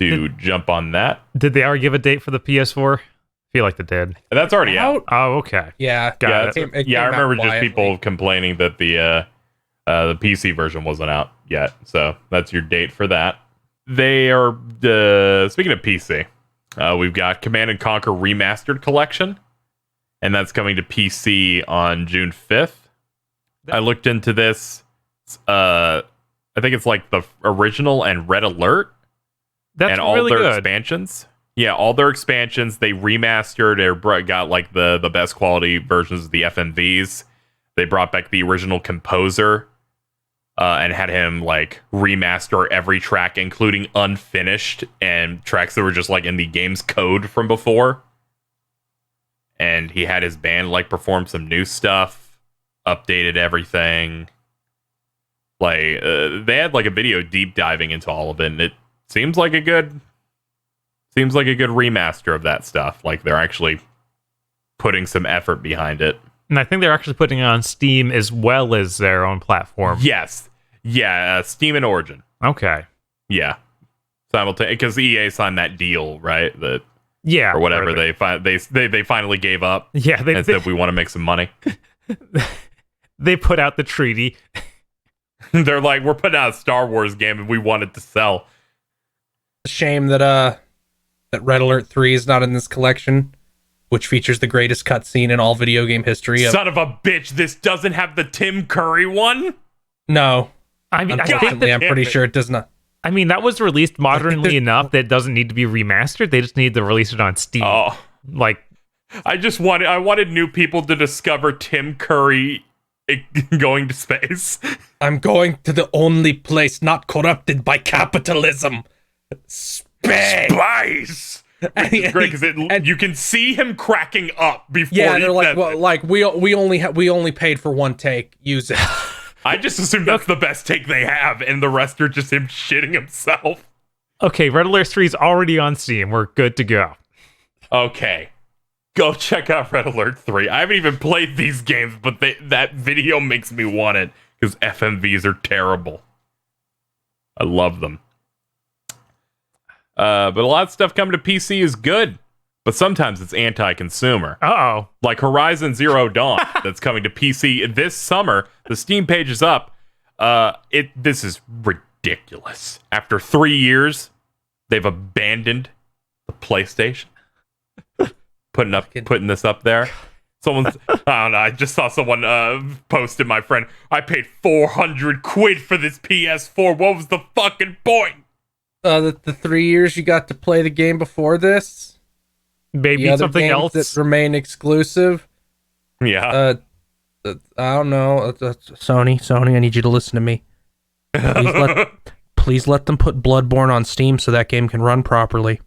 to jump on that. Did they already give a date for the PS4? I feel like they did. That's already out. Oh, okay. Yeah. Got it. It I remember just quietly. people complaining that the PC version wasn't out yet. So that's your date for that. They are, speaking of PC, we've got Command & Conquer Remastered Collection, and that's coming to PC on June 5th. I looked into this. I think it's like the original and Red Alert. That's and all really their good. expansions. Yeah, all their expansions, they remastered or got like the best quality versions of the FMVs. They brought back the original composer and had him like remaster every track, including unfinished and tracks that were just like in the game's code from before. And he had his band like perform some new stuff, updated everything. Like they had like a video deep diving into all of it, and it seems like a good remaster of that stuff. Like they're actually putting some effort behind it. And I think they're actually putting it on Steam as well as their own platform. Yes. Yeah, Steam and Origin. Okay. Yeah. Simultaneous, because EA signed that deal, right? That Yeah, or whatever. They finally gave up. Yeah, and said we want to make some money. They put out the treaty. They're like, we're putting out a Star Wars game and we want it to sell. Shame that Red Alert 3 is not in this collection, which features the greatest cutscene in all video game history. Son of a bitch! This doesn't have the Tim Curry one. No, I mean, I'm pretty sure it does not. I mean, that was released modernly enough that it doesn't need to be remastered. They just need to release it on Steam. Oh, like, I wanted new people to discover Tim Curry going to space. I'm going to the only place not corrupted by capitalism. Space. It's great because you can see him cracking up before. Yeah, they're like, well, like we only paid for one take. Use it. I just assume that's the best take they have, and the rest are just him shitting himself. Okay, Red Alert 3 is already on Steam. We're good to go. Okay. Go check out Red Alert 3. I haven't even played these games, but that video makes me want it, because FMVs are terrible. I love them. But a lot of stuff coming to PC is good, but sometimes it's anti-consumer. Uh-oh. Like Horizon Zero Dawn, that's coming to PC this summer. The Steam page is up. This is ridiculous. After 3 years, they've abandoned the PlayStation. Putting this up there. Someone's, I don't know, I just saw someone posted, my friend, I paid 400 quid for this PS4. What was the fucking point? The 3 years you got to play the game before this? Maybe something else that remain exclusive? Yeah. I don't know. Sony, I need you to listen to me. Please let them put Bloodborne on Steam so that game can run properly.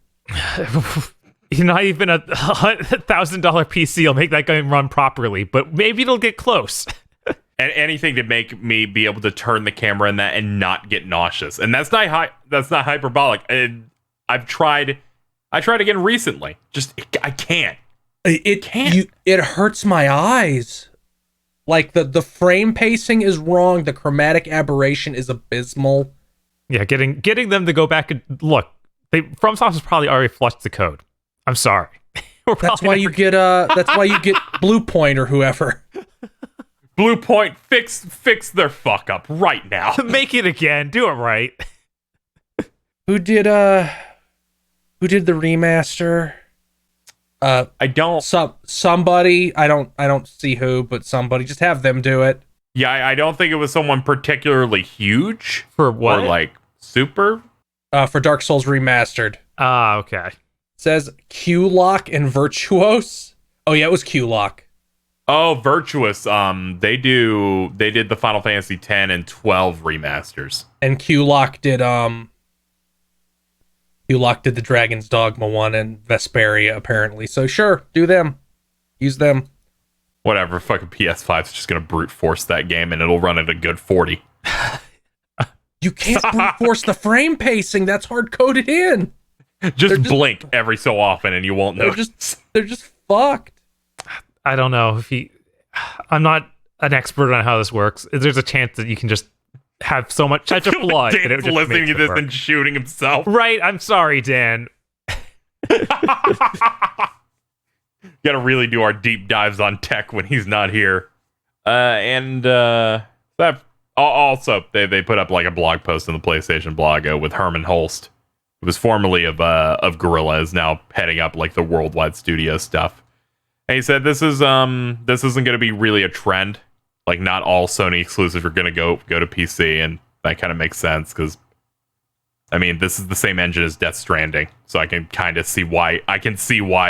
Not even a $1,000 PC will make that game run properly, but maybe it'll get close. And anything to make me be able to turn the camera in that and not get nauseous. And that's not hyperbolic. And I've tried again recently. I can't. It hurts my eyes. Like the frame pacing is wrong. The chromatic aberration is abysmal. Yeah, getting them to go back and look. FromSoft has probably already flushed the code. I'm sorry. That's why you get Blue Point or whoever. Blue Point, fix their fuck up right now. Make it again. Do it right. Who did the remaster? I don't. Somebody. I don't see who, but somebody. Just have them do it. Yeah, I don't think it was someone particularly huge. For what? Or like super. For Dark Souls Remastered. Ah, okay. It says Q-Lock and Virtuos. Oh yeah, it was Q-Lock. Oh, Virtuous. They did the Final Fantasy 10 and 12 remasters. And Q-Lock did the Dragon's Dogma 1 and Vesperia, apparently. So sure, do them. Use them. Whatever, fucking PS5's just gonna brute force that game and it'll run at a good 40. You can't brute force the frame pacing. That's hard coded in. Just blink every so often and you won't notice. They're just fucked. I don't know I'm not an expert on how this works. There's a chance that you can just have so much such a flood that it just listening makes to this work. and shooting himself. Right, I'm sorry, Dan. Gotta really do our deep dives on tech when he's not here. That also they put up like a blog post on the PlayStation blog with Herman Holst, who was formerly of Guerrilla, is now heading up like the worldwide studio stuff. And he said this isn't going to be really a trend. Like not all Sony exclusives are going to go to PC, and that kind of makes sense because I mean this is the same engine as Death Stranding, so I can kind of see why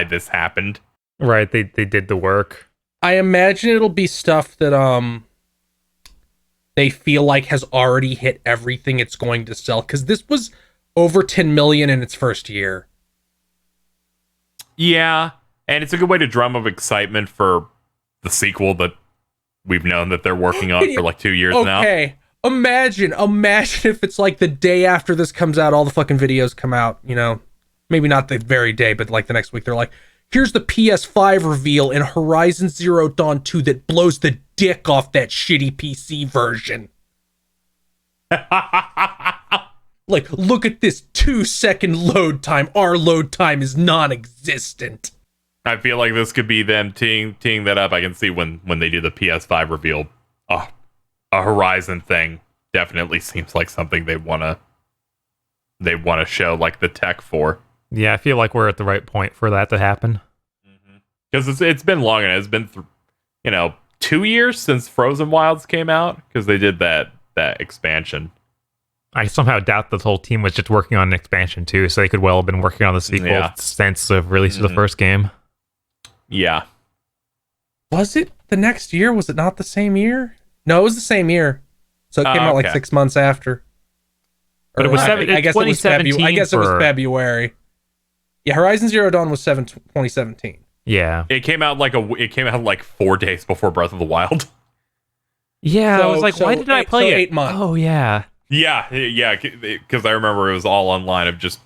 this happened. Right, they did the work. I imagine it'll be stuff that they feel like has already hit everything it's going to sell, because this was over 10 million in its first year. Yeah, and it's a good way to drum up excitement for the sequel that we've known that they're working on for like 2 years now. Okay, imagine if it's like the day after this comes out, all the fucking videos come out, you know, maybe not the very day, but like the next week, they're like, here's the PS5 reveal in Horizon Zero Dawn 2 that blows the dick off that shitty PC version. Like, look at this 2-second load time. Our load time is non-existent. I feel like this could be them teeing that up. I can see when they do the PS5 reveal. Oh, a Horizon thing definitely seems like something they wanna show like the tech for. Yeah, I feel like we're at the right point for that to happen. Because it's been long and it's been 2 years since Frozen Wilds came out, because they did that expansion. I somehow doubt the whole team was just working on an expansion too, so they could well have been working on the sequel since the release of the first game. Yeah. Was it the next year? Was it not the same year? No, it was the same year. So it came out like 6 months after. But it was I guess it was February. I guess it was February. Yeah, Horizon Zero Dawn was 2017. Yeah. It came out like 4 days before Breath of the Wild. Yeah, I was like, why didn't I play it? 8 months. Oh, yeah. Yeah, because I remember it was all online of just,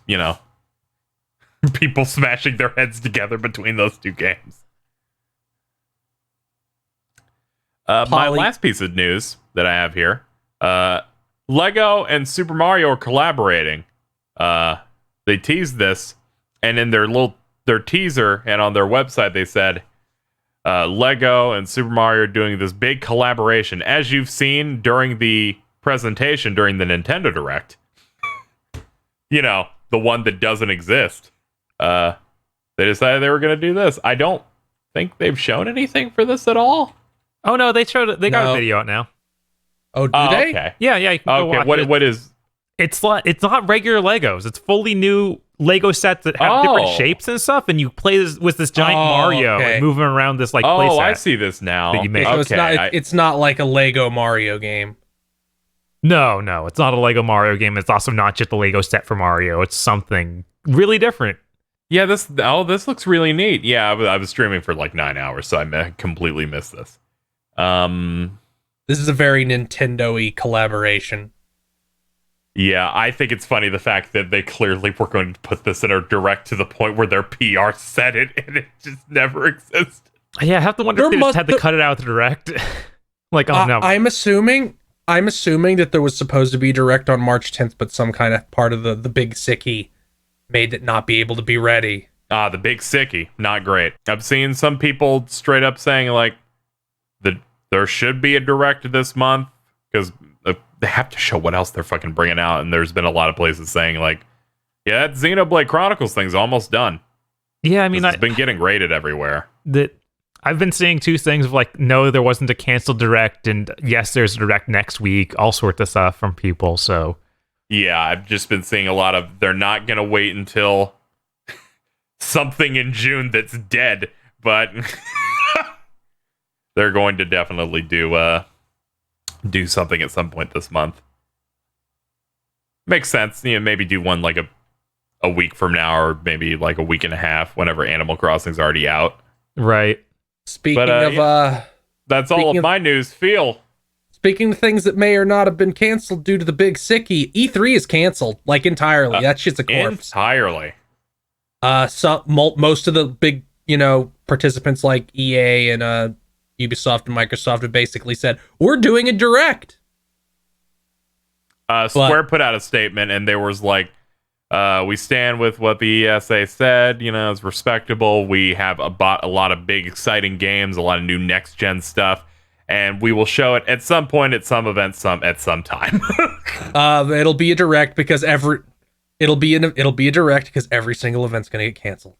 people smashing their heads together between those two games. My last piece of news that I have here, Lego and Super Mario are collaborating. They teased this, and in their teaser and on their website, they said, Lego and Super Mario are doing this big collaboration. As you've seen during the presentation during the Nintendo Direct, the one that doesn't exist, they decided they were going to do this. I don't think they've shown anything for this at all. Oh no, they got a video out now. Oh, do they? Okay. Yeah, you can go watch it. What is? It's not regular Legos. It's fully new Lego sets that have different shapes and stuff, and you play with this giant Mario and move him around this like play set. I see this now. That you made. So it's not like a Lego Mario game. No, it's not a Lego Mario game. It's also not just a Lego set for Mario. It's something really different. Yeah, this looks really neat. Yeah, I was streaming for like 9 hours, so I completely missed this. This is a very Nintendo-y collaboration. Yeah, I think it's funny the fact that they clearly were going to put this in a direct to the point where their PR said it and it just never existed. Yeah, I have to wonder if they just had to cut it out of the direct. Like, oh no. I'm assuming that there was supposed to be direct on March 10th, but some kind of part of the big sickie made it not be able to be ready. The big sickie, not great. I've seen some people straight up saying like there should be a direct this month because they have to show what else they're fucking bringing out, and there's been a lot of places saying like, yeah, that Xenoblade Chronicles thing's almost done. Yeah, I mean, it's been getting rated everywhere. I've been seeing two things of like, no, there wasn't a canceled direct, and yes, there's a direct next week, all sorts of stuff from people. So yeah, I've just been seeing a lot of they're not gonna wait until something in June that's dead, but they're going to definitely do something at some point this month. Makes sense. Maybe do one like a week from now, or maybe like a week and a half whenever Animal Crossing's already out. Right. Speaking of that's all of my news. Speaking of things that may or not have been canceled due to the big sickie, E3 is canceled like entirely. That shit's a corpse. Entirely. Most of the big, participants like EA and Ubisoft and Microsoft have basically said, we're doing a direct. Square put out a statement and there was like, we stand with what the ESA said, it's respectable. We have a lot of big exciting games, a lot of new next gen stuff, and we will show it at some point at some event at some time. It'll be a direct because it'll be a direct because every single event's going to get canceled.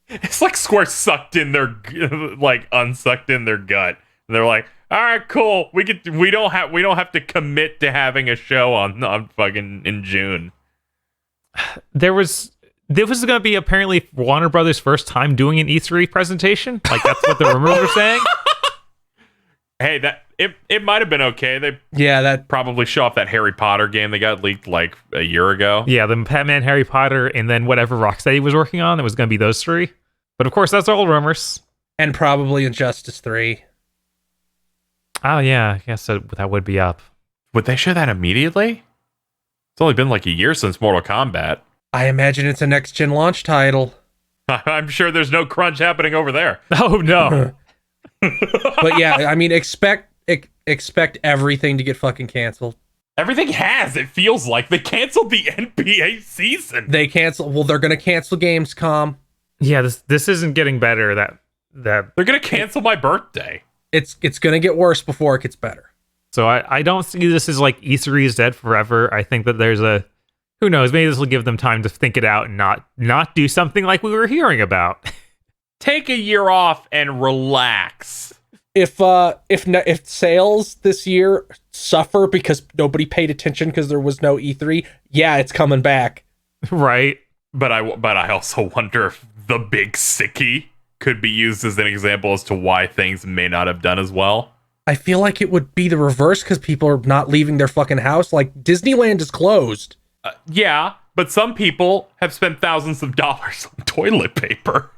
It's like Square unsucked in their gut. And they're like, all right, cool. We don't have to commit to having a show on fucking in June. This was going to be apparently Warner Brothers' first time doing an E3 presentation. Like that's what the rumors were saying. Hey, it might have been okay. That probably show off that Harry Potter game that got leaked like a year ago. Yeah, the Batman, Harry Potter, and then whatever Rocksteady was working on. It was going to be those three. But of course, that's all rumors. And probably Injustice 3. Oh yeah, I guess that would be up. Would they show that immediately? It's only been like a year since Mortal Kombat. I imagine it's a next-gen launch title. I'm sure there's no crunch happening over there. Oh no. But yeah, I mean, expect everything to get fucking canceled. Everything has. It feels like they canceled the NBA season. They cancel. Well, they're gonna cancel Gamescom. Yeah, this isn't getting better. That they're gonna cancel my birthday. It's gonna get worse before it gets better. So I don't see this as like E3 is dead forever. I think that there's a, who knows, maybe this will give them time to think it out and not do something like we were hearing about. Take a year off and relax. If sales this year suffer because nobody paid attention because there was no E3, yeah, it's coming back. Right. But I also wonder if the big sickie could be used as an example as to why things may not have done as well. I feel like it would be the reverse because people are not leaving their fucking house. Like, Disneyland is closed. Yeah, but some people have spent thousands of dollars on toilet paper.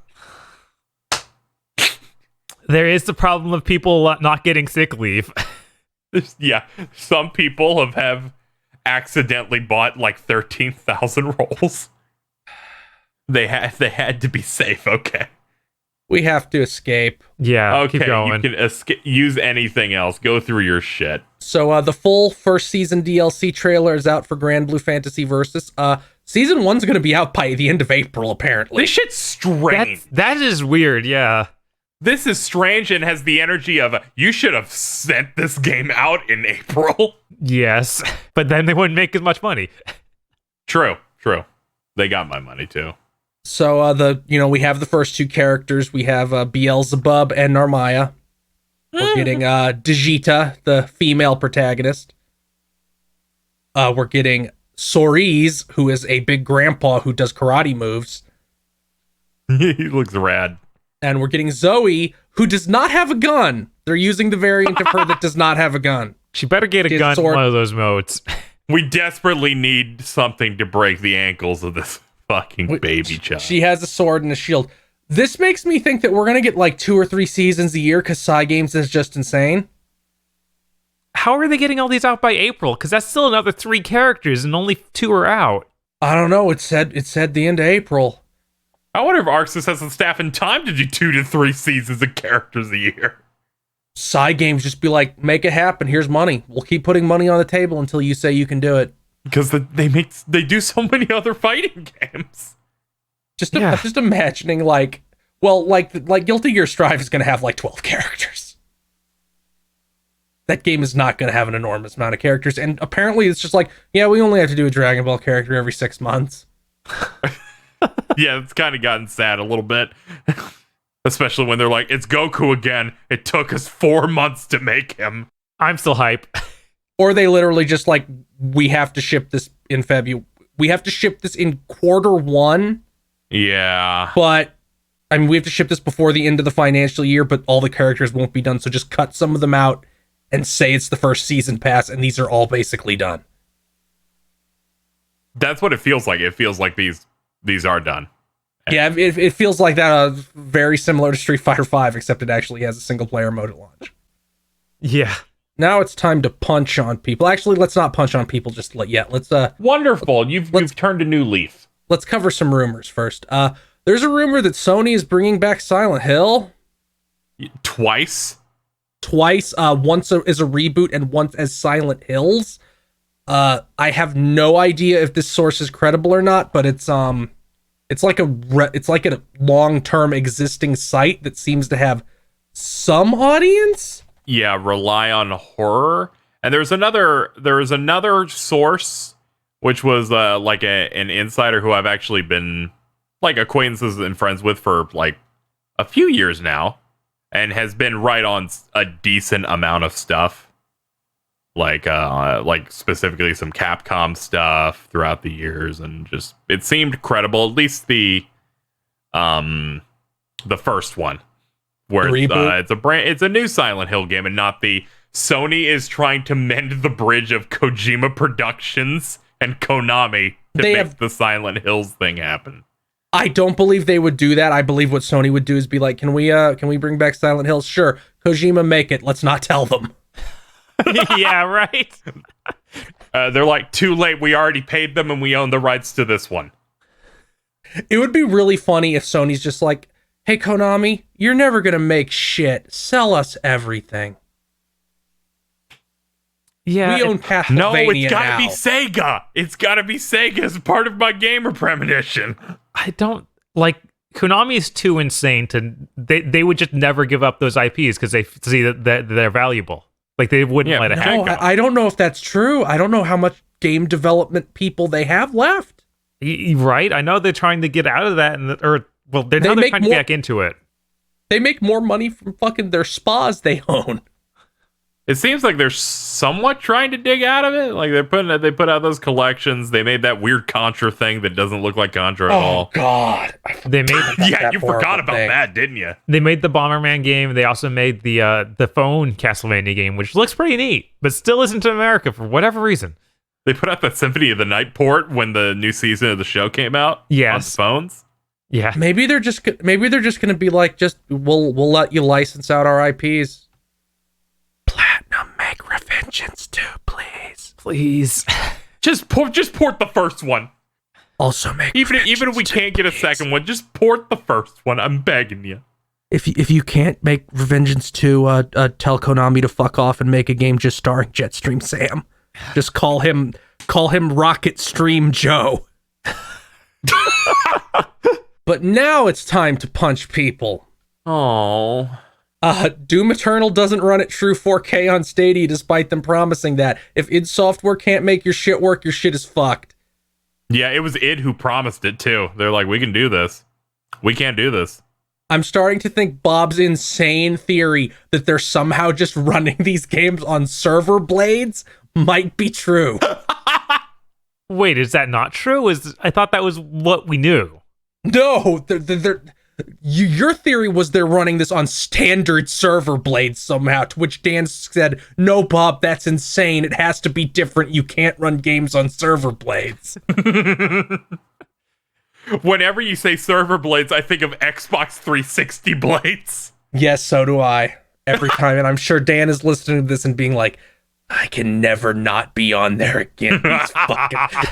There is the problem of people not getting sick leave. Yeah, some people have accidentally bought like 13,000 rolls. They had to be safe. Okay. We have to escape. Yeah. Okay. Keep going. You can use anything else. Go through your shit. So the full first season DLC trailer is out for Grand Blue Fantasy Versus. Season 1's going to be out by the end of April, apparently. This shit's strange. That is weird. Yeah. This is strange and has the energy of you should have sent this game out in April. Yes, but then they wouldn't make as much money. True. They got my money too. So we have the first two characters. We have Beelzebub and Narmaya. We're getting Digita, the female protagonist. We're getting Cerise, who is a big grandpa who does karate moves. He looks rad. And we're getting Zoe, who does not have a gun. They're using the variant of her that does not have a gun. She better get a gun in one of those modes. We desperately need something to break the ankles of this fucking baby child. She has a sword and a shield. This makes me think that we're going to get like 2 or 3 seasons a year because Cygames is just insane. How are they getting all these out by April? Because that's still another 3 characters and only 2 are out. I don't know. It said the end of April. I wonder if Arxis has the staff and time to do 2 to 3 seasons of characters a year. Cygames just be like, make it happen. Here's money. We'll keep putting money on the table until you say you can do it. Because they do so many other fighting games. Just imagining like Guilty Gear Strive is going to have like 12 characters. That game is not going to have an enormous amount of characters. And apparently it's just like, yeah, we only have to do a Dragon Ball character every 6 months. Yeah, it's kind of gotten sad a little bit. Especially when they're like, it's Goku again. It took us 4 months to make him. I'm still hype. Or they literally just like, we have to ship this in February. We have to ship this in Q1. Yeah. But, I mean, we have to ship this before the end of the financial year, but all the characters won't be done. So just cut some of them out and say it's the first season pass, and these are all basically done. That's what it feels like. It feels like these are done. Yeah, it feels like that. Very similar to Street Fighter V, except it actually has a single player mode at launch. Yeah. Now it's time to punch on people. Actually, let's not punch on people just yet. Let's wonderful. You've turned a new leaf. Let's cover some rumors first. There's a rumor that Sony is bringing back Silent Hill. Twice. Once is a reboot and once as Silent Hills. I have no idea if this source is credible or not, but it's like a long-term existing site that seems to have some audience. Yeah, rely on horror. And there's another source, which was like an insider who I've actually been like acquaintances and friends with for like a few years now, and has been right on a decent amount of stuff. Like specifically some Capcom stuff throughout the years, and just it seemed credible. At least the first one, where it's a new Silent Hill game, and not the Sony is trying to mend the bridge of Kojima Productions and Konami to make the Silent Hills thing happen. I don't believe they would do that. I believe what Sony would do is be like, can we bring back Silent Hills? Sure, Kojima, make it. Let's not tell them. Yeah, right. They're like, too late. We already paid them, and we own the rights to this one. It would be really funny if Sony's just like, hey, Konami, you're never gonna make shit. Sell us everything. Yeah, we own Castlevania No, it's gotta now. be Sega. It's gotta be Sega as part of my gamer premonition. I don't like Konami is too insane to they would just never give up those IPs because they see that they're valuable. Like they wouldn't let it happen. No, I don't know if that's true. I don't know how much game development people they have left. Right? I know they're trying to get out of that, they're trying to get back into it. They make more money from fucking their spas they own. It seems like they're somewhat trying to dig out of it. Like they put out those collections. They made that weird Contra thing that doesn't look like Contra at all. Oh God! They made Yeah, you forgot about that, didn't you? They made the Bomberman game. They also made the phone Castlevania game, which looks pretty neat, but still isn't in America for whatever reason. They put out the Symphony of the Night port when the new season of the show came out. Yes. On phones. Yeah. Maybe they're just going to be like, we'll let you license out our IPs. Platinum, make Revengeance 2, please. Please. Just port the first one. Also make Even if we can't get a second one, just port the first one. I'm begging you. If you can't make Revengeance 2, tell Konami to fuck off and make a game just starring Jetstream Sam. Just call him Rocket Stream Joe. But now it's time to punch people. Oh. Doom Eternal doesn't run at true 4K on Stadia despite them promising that. If id Software can't make your shit work, your shit is fucked. Yeah, it was id who promised it too. They're like, we can do this. We can't do this. I'm starting to think Bob's insane theory that they're somehow just running these games on server blades might be true. Wait, is that not true? I thought that was what we knew. No, your theory was they're running this on standard server blades somehow, to which Dan said, no, Bob, that's insane. It has to be different. You can't run games on server blades. Whenever you say server blades, I think of Xbox 360 blades. Yes, so do I. Every time. And I'm sure Dan is listening to this and being like, I can never not be on there again.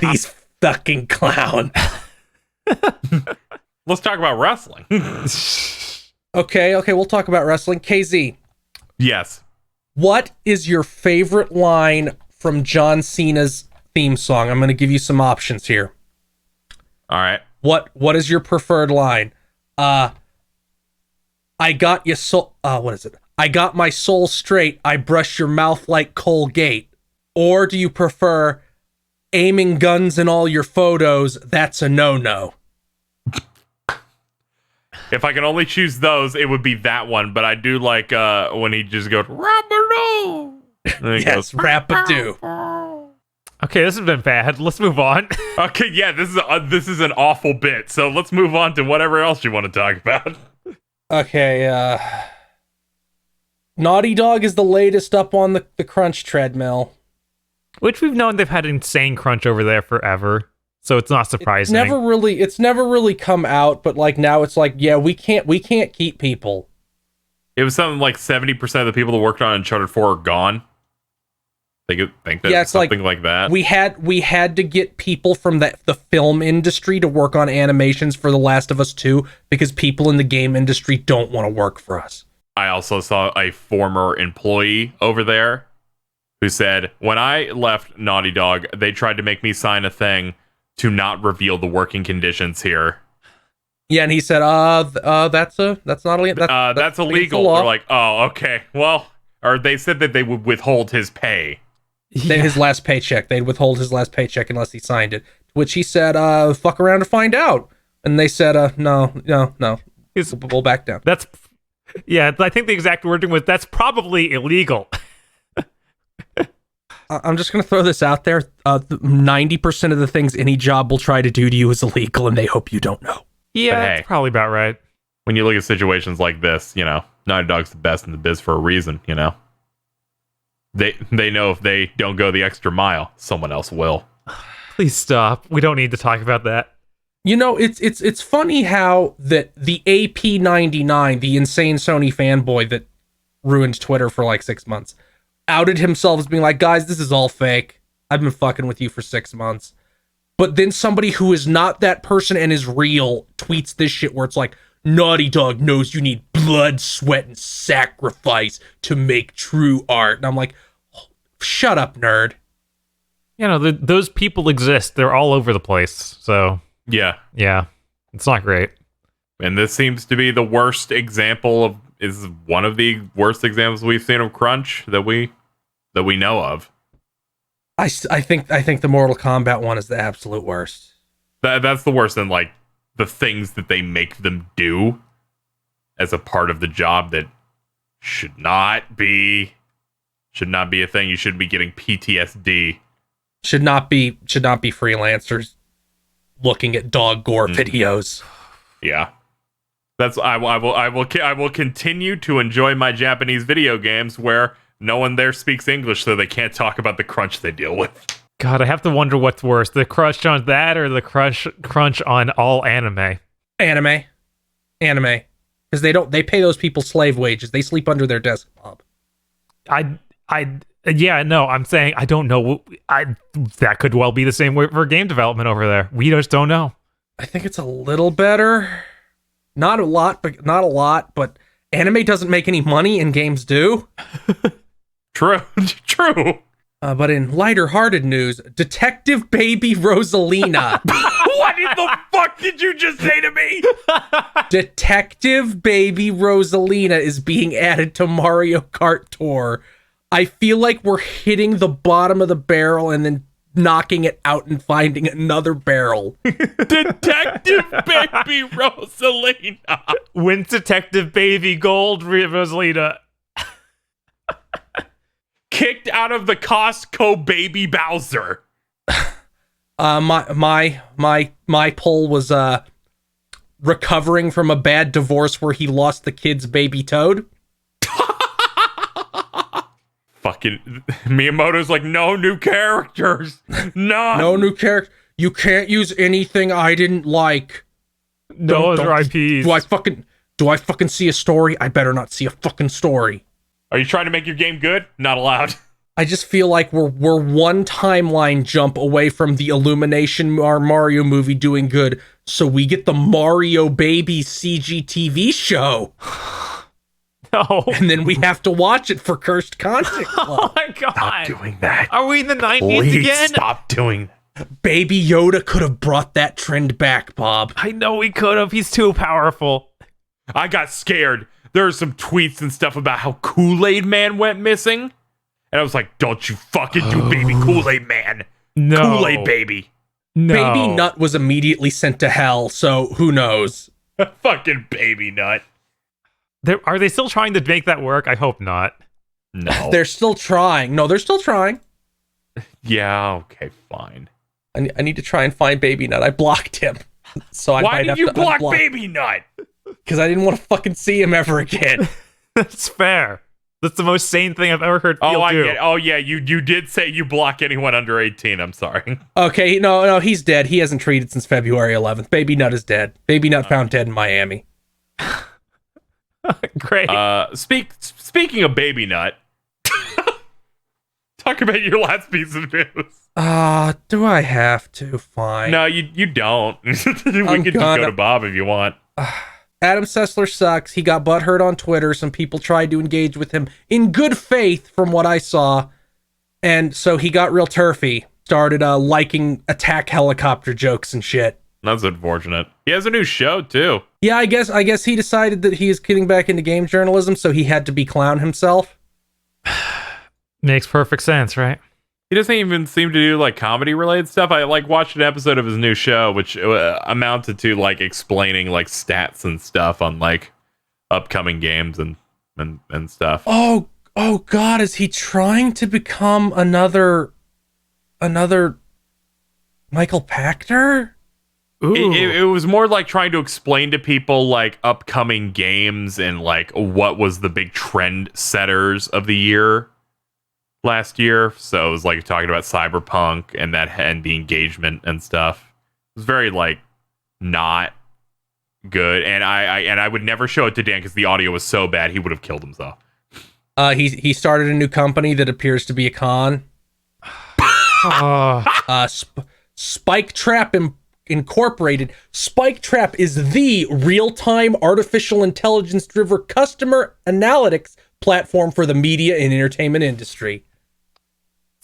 These fucking clowns. Let's talk about wrestling. Okay, we'll talk about wrestling. KZ. Yes. What is your favorite line from John Cena's theme song? I'm going to give you some options here. All right. What is your preferred line? I got your soul. What is it? I got my soul straight. I brush your mouth like Colgate. Or do you prefer aiming guns in all your photos? That's a no-no. If I can only choose those, it would be that one. But I do like when he just goes, Rapadoo. Yes, Rapadoo. Okay, this has been bad. Let's move on. Okay, yeah, this is an awful bit. So let's move on to whatever else you want to talk about. Okay, Naughty Dog is the latest up on the crunch treadmill. Which we've known they've had insane crunch over there forever. So it's not surprising. It's never really come out, but like now it's like, yeah, we can't keep people. It was something like 70% of the people that worked on Uncharted 4 are gone. They could think that it's something like that. We had to get people from the film industry to work on animations for The Last of Us 2 because people in the game industry don't want to work for us. I also saw a former employee over there who said, when I left Naughty Dog, they tried to make me sign a thing to not reveal the working conditions here. Yeah, and he said, that's not illegal. That's illegal. They're like, oh, okay. Well, or they said that they would withhold his pay. His last paycheck. They'd withhold his last paycheck unless he signed it. Which he said, fuck around to find out. And they said, no. We'll back down. I think the exact wording was, that's probably illegal. I'm just going to throw this out there. 90% of the things any job will try to do to you is illegal, and they hope you don't know. Yeah, that's probably about right. When you look at situations like this, Naughty Dog's the best in the biz for a reason, They know if they don't go the extra mile, someone else will. Please stop. We don't need to talk about that. It's funny how that the AP99, the insane Sony fanboy that ruined Twitter for like 6 months, outed himself as being like, guys, this is all fake. I've been fucking with you for 6 months. But then somebody who is not that person and is real tweets this shit where it's like, Naughty Dog knows you need blood, sweat, and sacrifice to make true art. And I'm like, Shut up, nerd. You know, those people exist. They're all over the place. So Yeah. It's not great. And this seems to be the worst example is one of the worst examples we've seen of crunch that we know of. I think the Mortal Kombat one is the absolute worst. That's the worst than like the things that they make them do as a part of the job that should not be a thing. You shouldn't be getting PTSD. Should not be freelancers looking at dog gore videos. Yeah. I will continue to enjoy my Japanese video games where no one there speaks English, so they can't talk about the crunch they deal with. God, I have to wonder what's worse, the crunch on that or the crunch on all anime. Anime. Because they pay those people slave wages. They sleep under their desk, Bob. I'm saying I don't know. That could well be the same way for game development over there. We just don't know. I think it's a little better. Not a lot, but anime doesn't make any money and games do. True. But in lighter-hearted news, Detective Baby Rosalina. What in the fuck did you just say to me? Detective Baby Rosalina is being added to Mario Kart Tour. I feel like we're hitting the bottom of the barrel and then knocking it out and finding another barrel. Detective Baby Rosalina. When's Detective Baby Gold Rosalina? Kicked out of the Costco Baby Bowser. My poll was recovering from a bad divorce where he lost the kid's baby toad. Fucking Miyamoto's like, no new characters. No new character. You can't use anything I didn't like. Those are IPs. Do I fucking see a story? I better not see a fucking story. Are you trying to make your game good? Not allowed. I just feel like we're one timeline jump away from the Illumination Mario movie doing good, so we get the Mario Baby CG TV show. No. And then we have to watch it for Cursed Content Club. Oh my god. Stop doing that. Are we in the 90s Please again? stop doing that. Baby Yoda could have brought that trend back, Bob. I know we could have. He's too powerful. I got scared. There are some tweets and stuff about how Kool-Aid Man went missing. And I was like, don't you fucking do Baby Kool-Aid Man. No. Kool-Aid Baby. No. Baby Nut was immediately sent to hell, so who knows? Fucking Baby Nut. Are they still trying to make that work? I hope not. No. They're still trying. No, they're still trying. Yeah, okay, fine. I need to try and find Baby Nut. I blocked him. So I Why might did have you to block unblock. Baby Nut? Because I didn't want to fucking see him ever again. That's fair. That's the most sane thing I've ever heard Phil do. Get it. Oh, yeah, you did say you block anyone under 18. I'm sorry. Okay, no, he's dead. He hasn't treated since February 11th. Baby Nut is dead. Baby Nut found dead in Miami. Great. Speaking of Baby Nut, talk about your last piece of news. Do I have to? Fine. No, you don't. We could just go to Bob if you want. Adam Sessler sucks. He got butthurt on Twitter. Some people tried to engage with him in good faith from what I saw. And so he got real turfy. Started liking attack helicopter jokes and shit. That's unfortunate. He has a new show, too. Yeah, I guess he decided that he is getting back into game journalism, so he had to be clown himself. Makes perfect sense, right? He doesn't even seem to do like comedy related stuff. I watched an episode of his new show, which amounted to like explaining like stats and stuff on like upcoming games and stuff. Oh God, is he trying to become another Michael Pachter? It was more like trying to explain to people like upcoming games and like what was the big trend setters of the year last year. So it was like talking about Cyberpunk and the engagement and stuff. It was very like not good, and I would never show it to Dan because the audio was so bad he would have killed himself. He started a new company that appears to be a con. Spike Trap Incorporated. Spike Trap is the real-time artificial intelligence-driven customer analytics platform for the media and entertainment industry.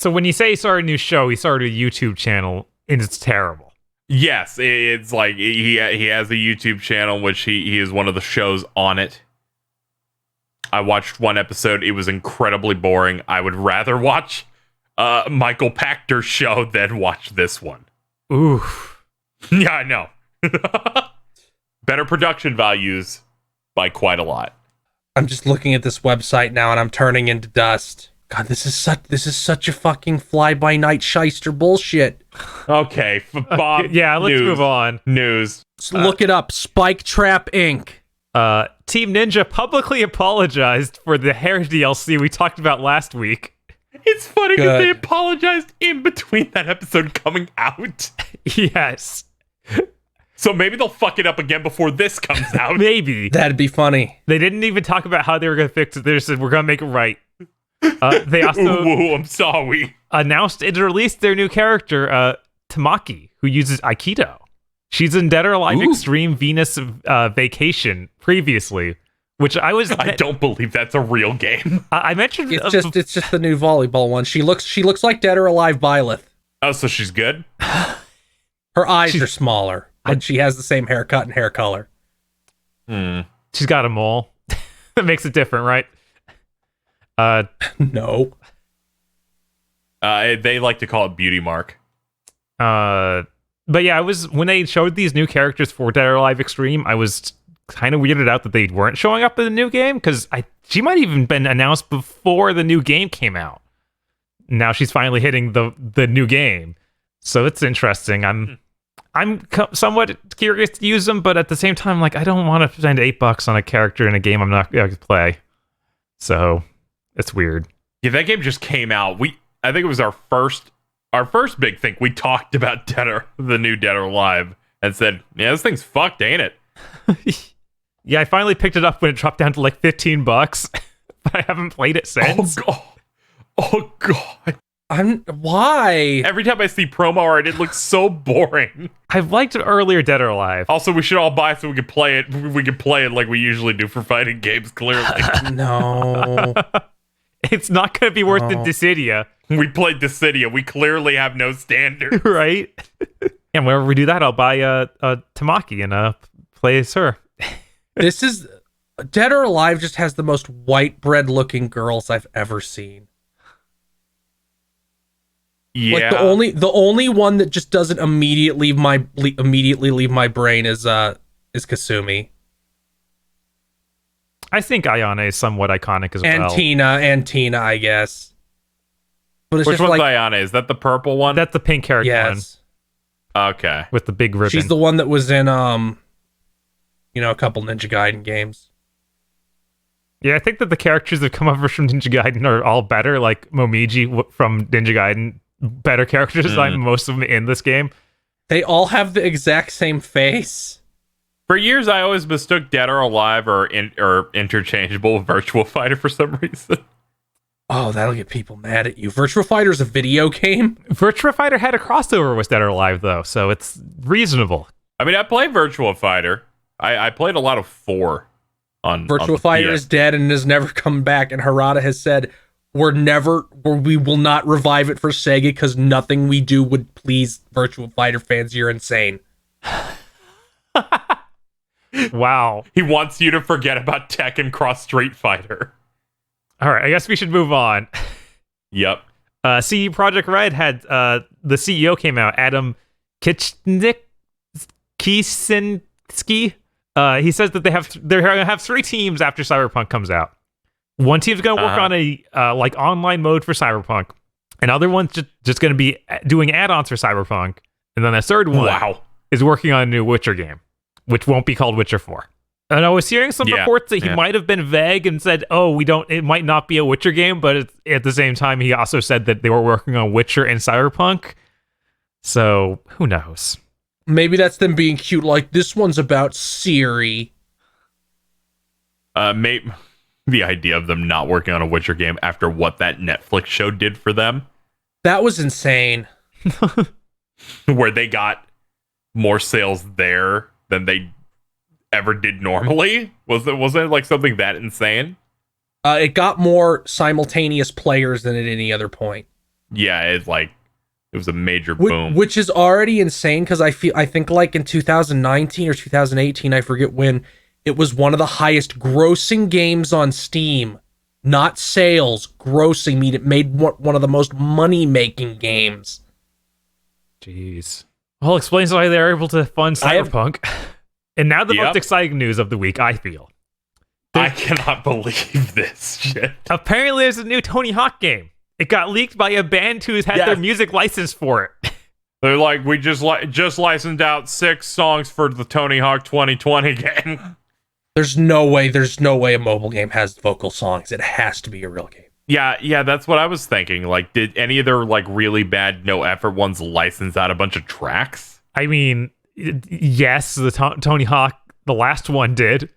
So when you say he started a new show, he started a YouTube channel, and it's terrible. Yes, it's like he has a YouTube channel, which he is one of the shows on it. I watched one episode. It was incredibly boring. I would rather watch Michael Pachter's show than watch this one. Ooh. Yeah, I know. Better production values by quite a lot. I'm just looking at this website now, and I'm turning into dust. God, this is such a fucking fly-by-night shyster bullshit. Okay, Bob. Yeah, let's move on. News. Look it up. Spike Trap Inc. Team Ninja publicly apologized for the hair DLC we talked about last week. It's funny because they apologized in between that episode coming out. Yes. So maybe they'll fuck it up again before this comes out. Maybe. That'd be funny. They didn't even talk about how they were going to fix it. They just said, we're going to make it right. They also I'm sorry. announced and released their new character, Tamaki, who uses Aikido. She's in Dead or Alive Extreme Venus Vacation previously, which I don't believe that's a real game. I mentioned it's just the new volleyball one. She looks like Dead or Alive Byleth. Oh, so she's good? Her eyes are smaller, but she has the same haircut and hair color. She's got a mole. That makes it different, right? No. They like to call it beauty mark. But yeah, when they showed these new characters for Dead or Alive Extreme, I was kind of weirded out that they weren't showing up in the new game, because she might have even been announced before the new game came out. Now she's finally hitting the new game, so it's interesting. I'm somewhat curious to use them, but at the same time, like, I don't want to spend $8 on a character in a game I'm not going to play. So it's weird. Yeah, that game just came out. I think it was our first big thing. We talked about the new Dead or Alive and said, yeah, this thing's fucked, ain't it? Yeah, I finally picked it up when it dropped down to like $15, but I haven't played it since. Oh god. Why? Every time I see promo art, it looks so boring. I've liked earlier Dead or Alive. Also, we should all buy so we can play it. We can play it like we usually do for fighting games, clearly. No. It's not going to be worse than Dissidia. We played Dissidia. We clearly have no standard. Right? And whenever we do that, I'll buy a Tamaki and play as her. This is... Dead or Alive just has the most white bread looking girls I've ever seen. Yeah. Like the only one that just doesn't immediately leave my brain is Kasumi. I think Ayane is somewhat iconic as well. And Tina, I guess. But it's Which just one's like, Ayane? Is that the purple one? That's the pink character yes. one. Okay. With the big ribbon. She's the one that was in a couple Ninja Gaiden games. Yeah, I think that the characters that come over from Ninja Gaiden are all better. Like Momiji from Ninja Gaiden, better character design than most of them in this game. They all have the exact same face. For years, I always mistook Dead or Alive or interchangeable with Virtua Fighter for some reason. Oh, that'll get people mad at you. Virtua Fighter's a video game? Virtua Fighter had a crossover with Dead or Alive, though, so it's reasonable. I mean, I played Virtua Fighter. I played a lot of 4 on Virtua Fighter is dead and has never come back, and Harada has said, we will not revive it for Sega because nothing we do would please Virtua Fighter fans. You're insane. Wow. He wants you to forget about Tekken Cross Street Fighter. All right, I guess we should move on. Yep. CD Projekt Red had the CEO came out, Adam Kicinski. He says that they're going to have 3 teams after Cyberpunk comes out. One team's going to work on a like online mode for Cyberpunk. Another one's just going to be doing add-ons for Cyberpunk, and then a third one is working on a new Witcher game, which won't be called Witcher 4. And I was hearing some reports that he might have been vague and said, it might not be a Witcher game, but at the same time, he also said that they were working on Witcher and Cyberpunk. So, who knows? Maybe that's them being cute, like, this one's about Siri. The idea of them not working on a Witcher game after what that Netflix show did for them. That was insane. Where they got more sales there than they ever did normally? Was it like something that insane? It got more simultaneous players than at any other point. Yeah, it was a major boom. Which is already insane because I think like in 2019 or 2018, I forget when, it was one of the highest grossing games on Steam. Not sales, grossing, mean it made one of the most money-making games. Jeez. Well, explains why they're able to fund Cyberpunk. And now the most exciting news of the week, I feel. I cannot believe this shit. Apparently there's a new Tony Hawk game. It got leaked by a band who's had their music licensed for it. They're like, we just licensed out 6 songs for the Tony Hawk 2020 game. There's no way a mobile game has vocal songs. It has to be a real game. Yeah, that's what I was thinking. Like, did any of their like really bad no effort ones license out a bunch of tracks? I mean, yes, the Tony Hawk, the last one did.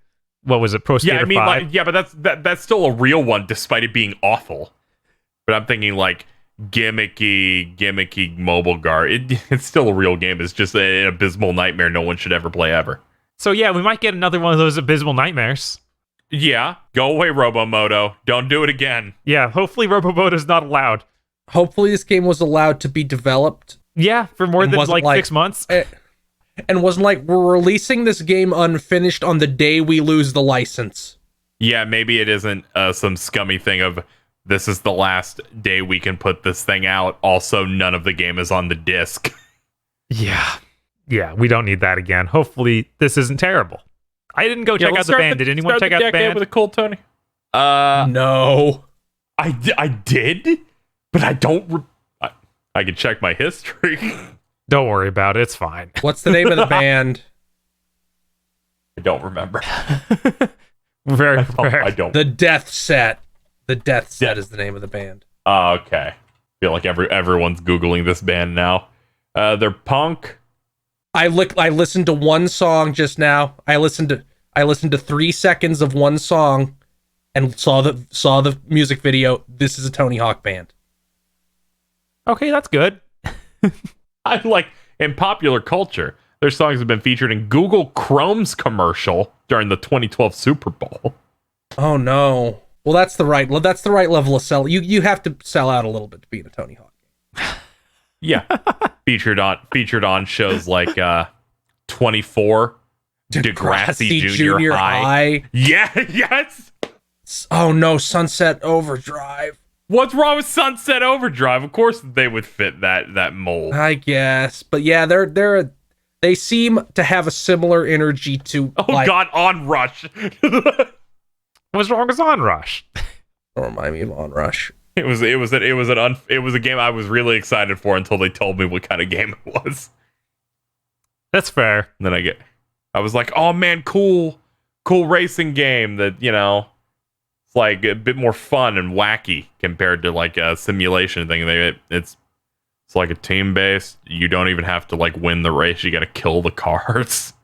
What was it, Pro Skater 5? But that's still a real one, despite it being awful. But I'm thinking like gimmicky mobile guard. It's still a real game. It's just an abysmal nightmare no one should ever play ever. So yeah, we might get another one of those abysmal nightmares. Yeah, go away, Robomoto. Don't do it again. Yeah, hopefully Robomoto's not allowed. Hopefully this game was allowed to be developed. Yeah, for more than like 6 months. And wasn't like, we're releasing this game unfinished on the day we lose the license. Yeah, maybe it isn't some scummy thing of, this is the last day we can put this thing out. Also, none of the game is on the disc. Yeah, we don't need that again. Hopefully, this isn't terrible. I didn't go check out the band. Did anyone check out the band? With a cold Tony? No. I did, but I don't. I can check my history. Don't worry about it. It's fine. What's the name of the band? I don't remember. Very fair. I don't. The Death Set. The Death Set is the name of the band. Oh, okay. I feel like everyone's Googling this band now. They're punk. I listened to one song just now. I listened to 3 seconds of one song and saw the music video. This is a Tony Hawk band. Okay, that's good. I like, in popular culture, their songs have been featured in Google Chrome's commercial during the 2012 Super Bowl. Oh no. Well, that's the right level of sell. You have to sell out a little bit to be in a Tony Hawk game. Yeah. featured on shows like 24, Degrassi Junior High. Yeah, yes. Oh no, Sunset Overdrive. What's wrong with Sunset Overdrive? Of course they would fit that mold. I guess. But yeah, they seem to have a similar energy to God, Onrush. What's wrong with Onrush? Don't remind me of Onrush. It was a game I was really excited for until they told me what kind of game it was. That's fair. And then I was like, oh man, cool racing game that, it's like a bit more fun and wacky compared to like a simulation thing. It's like a team based. You don't even have to like win the race. You got to kill the cars.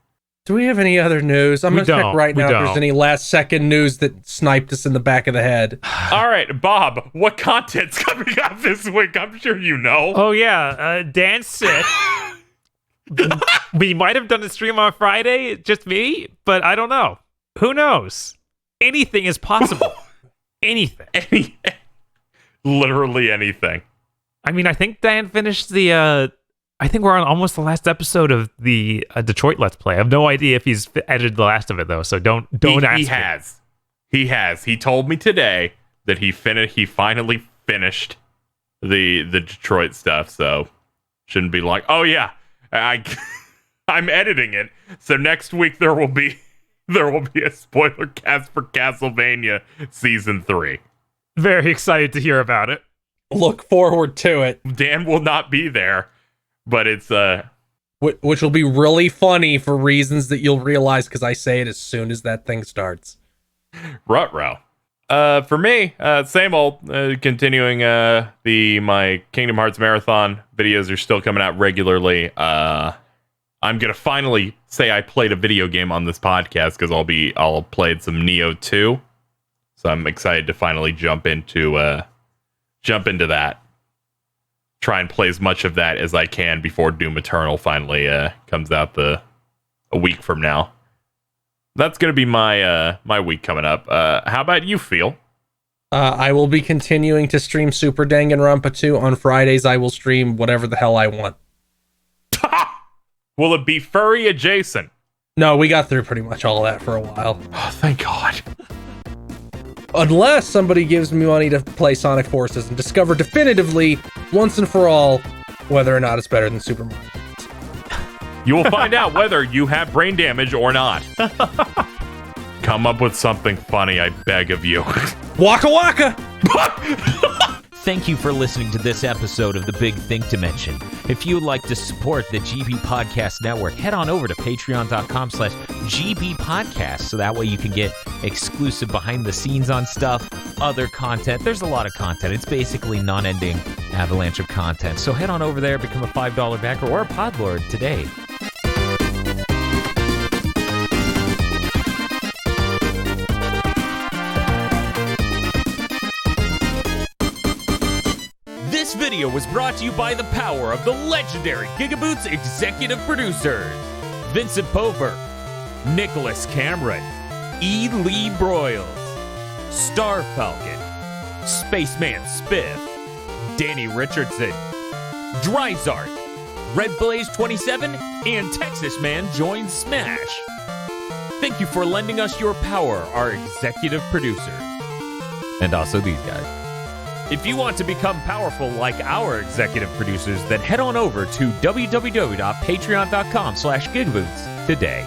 Do we have any other news? I'm going to check right now if there's any last second news that sniped us in the back of the head. All right, Bob, what content's coming up this week? I'm sure you know. Oh, yeah. Dan's sick. We might have done a stream on Friday, just me, but I don't know. Who knows? Anything is possible. Anything. Literally anything. I mean, I think Dan finished I think we're on almost the last episode of the Detroit Let's Play. I have no idea if he's edited the last of it though, so don't ask. He has. He told me today that he finally finished the Detroit stuff. So shouldn't be like, oh yeah, I'm editing it. So next week there will be a spoiler cast for Castlevania Season 3. Very excited to hear about it. Look forward to it. Dan will not be there. But it's which will be really funny for reasons that you'll realize because I say it as soon as that thing starts. Ruh-roh. For me, same old. Continuing my Kingdom Hearts marathon videos are still coming out regularly. I'm gonna finally say I played a video game on this podcast because I'll played some Neo 2, so I'm excited to finally jump into that. Try and play as much of that as I can before Doom Eternal finally comes out a week from now. That's gonna be my week coming up. How about you, Phil? I will be continuing to stream Super Danganronpa 2. On Fridays, I will stream whatever the hell I want. Will it be furry adjacent? No, we got through pretty much all that for a while. Oh, thank God. Unless somebody gives me money to play Sonic Forces and discover definitively, once and for all, whether or not it's better than Super Mario. You will find out whether you have brain damage or not. Come up with something funny, I beg of you. Waka waka! Thank you for listening to this episode of The Big Think Dimension. If you would like to support the GB Podcast Network, head on over to patreon.com/GB Podcast so that way you can get exclusive behind the scenes on stuff, other content. There's a lot of content. It's basically non-ending avalanche of content. So head on over there, become a $5 backer or a Podlord today. This video was brought to you by the power of the legendary GigaBoots executive producers, Vincent Pover, Nicholas Cameron, E. Lee Broyles, Star Falcon, Spaceman Spiff, Danny Richardson, Dryzart, Red Blaze 27, and Texas Man joins Smash. Thank you for lending us your power, our executive producers. And also these guys. If you want to become powerful like our executive producers, then head on over to www.patreon.com/GigaBoots today.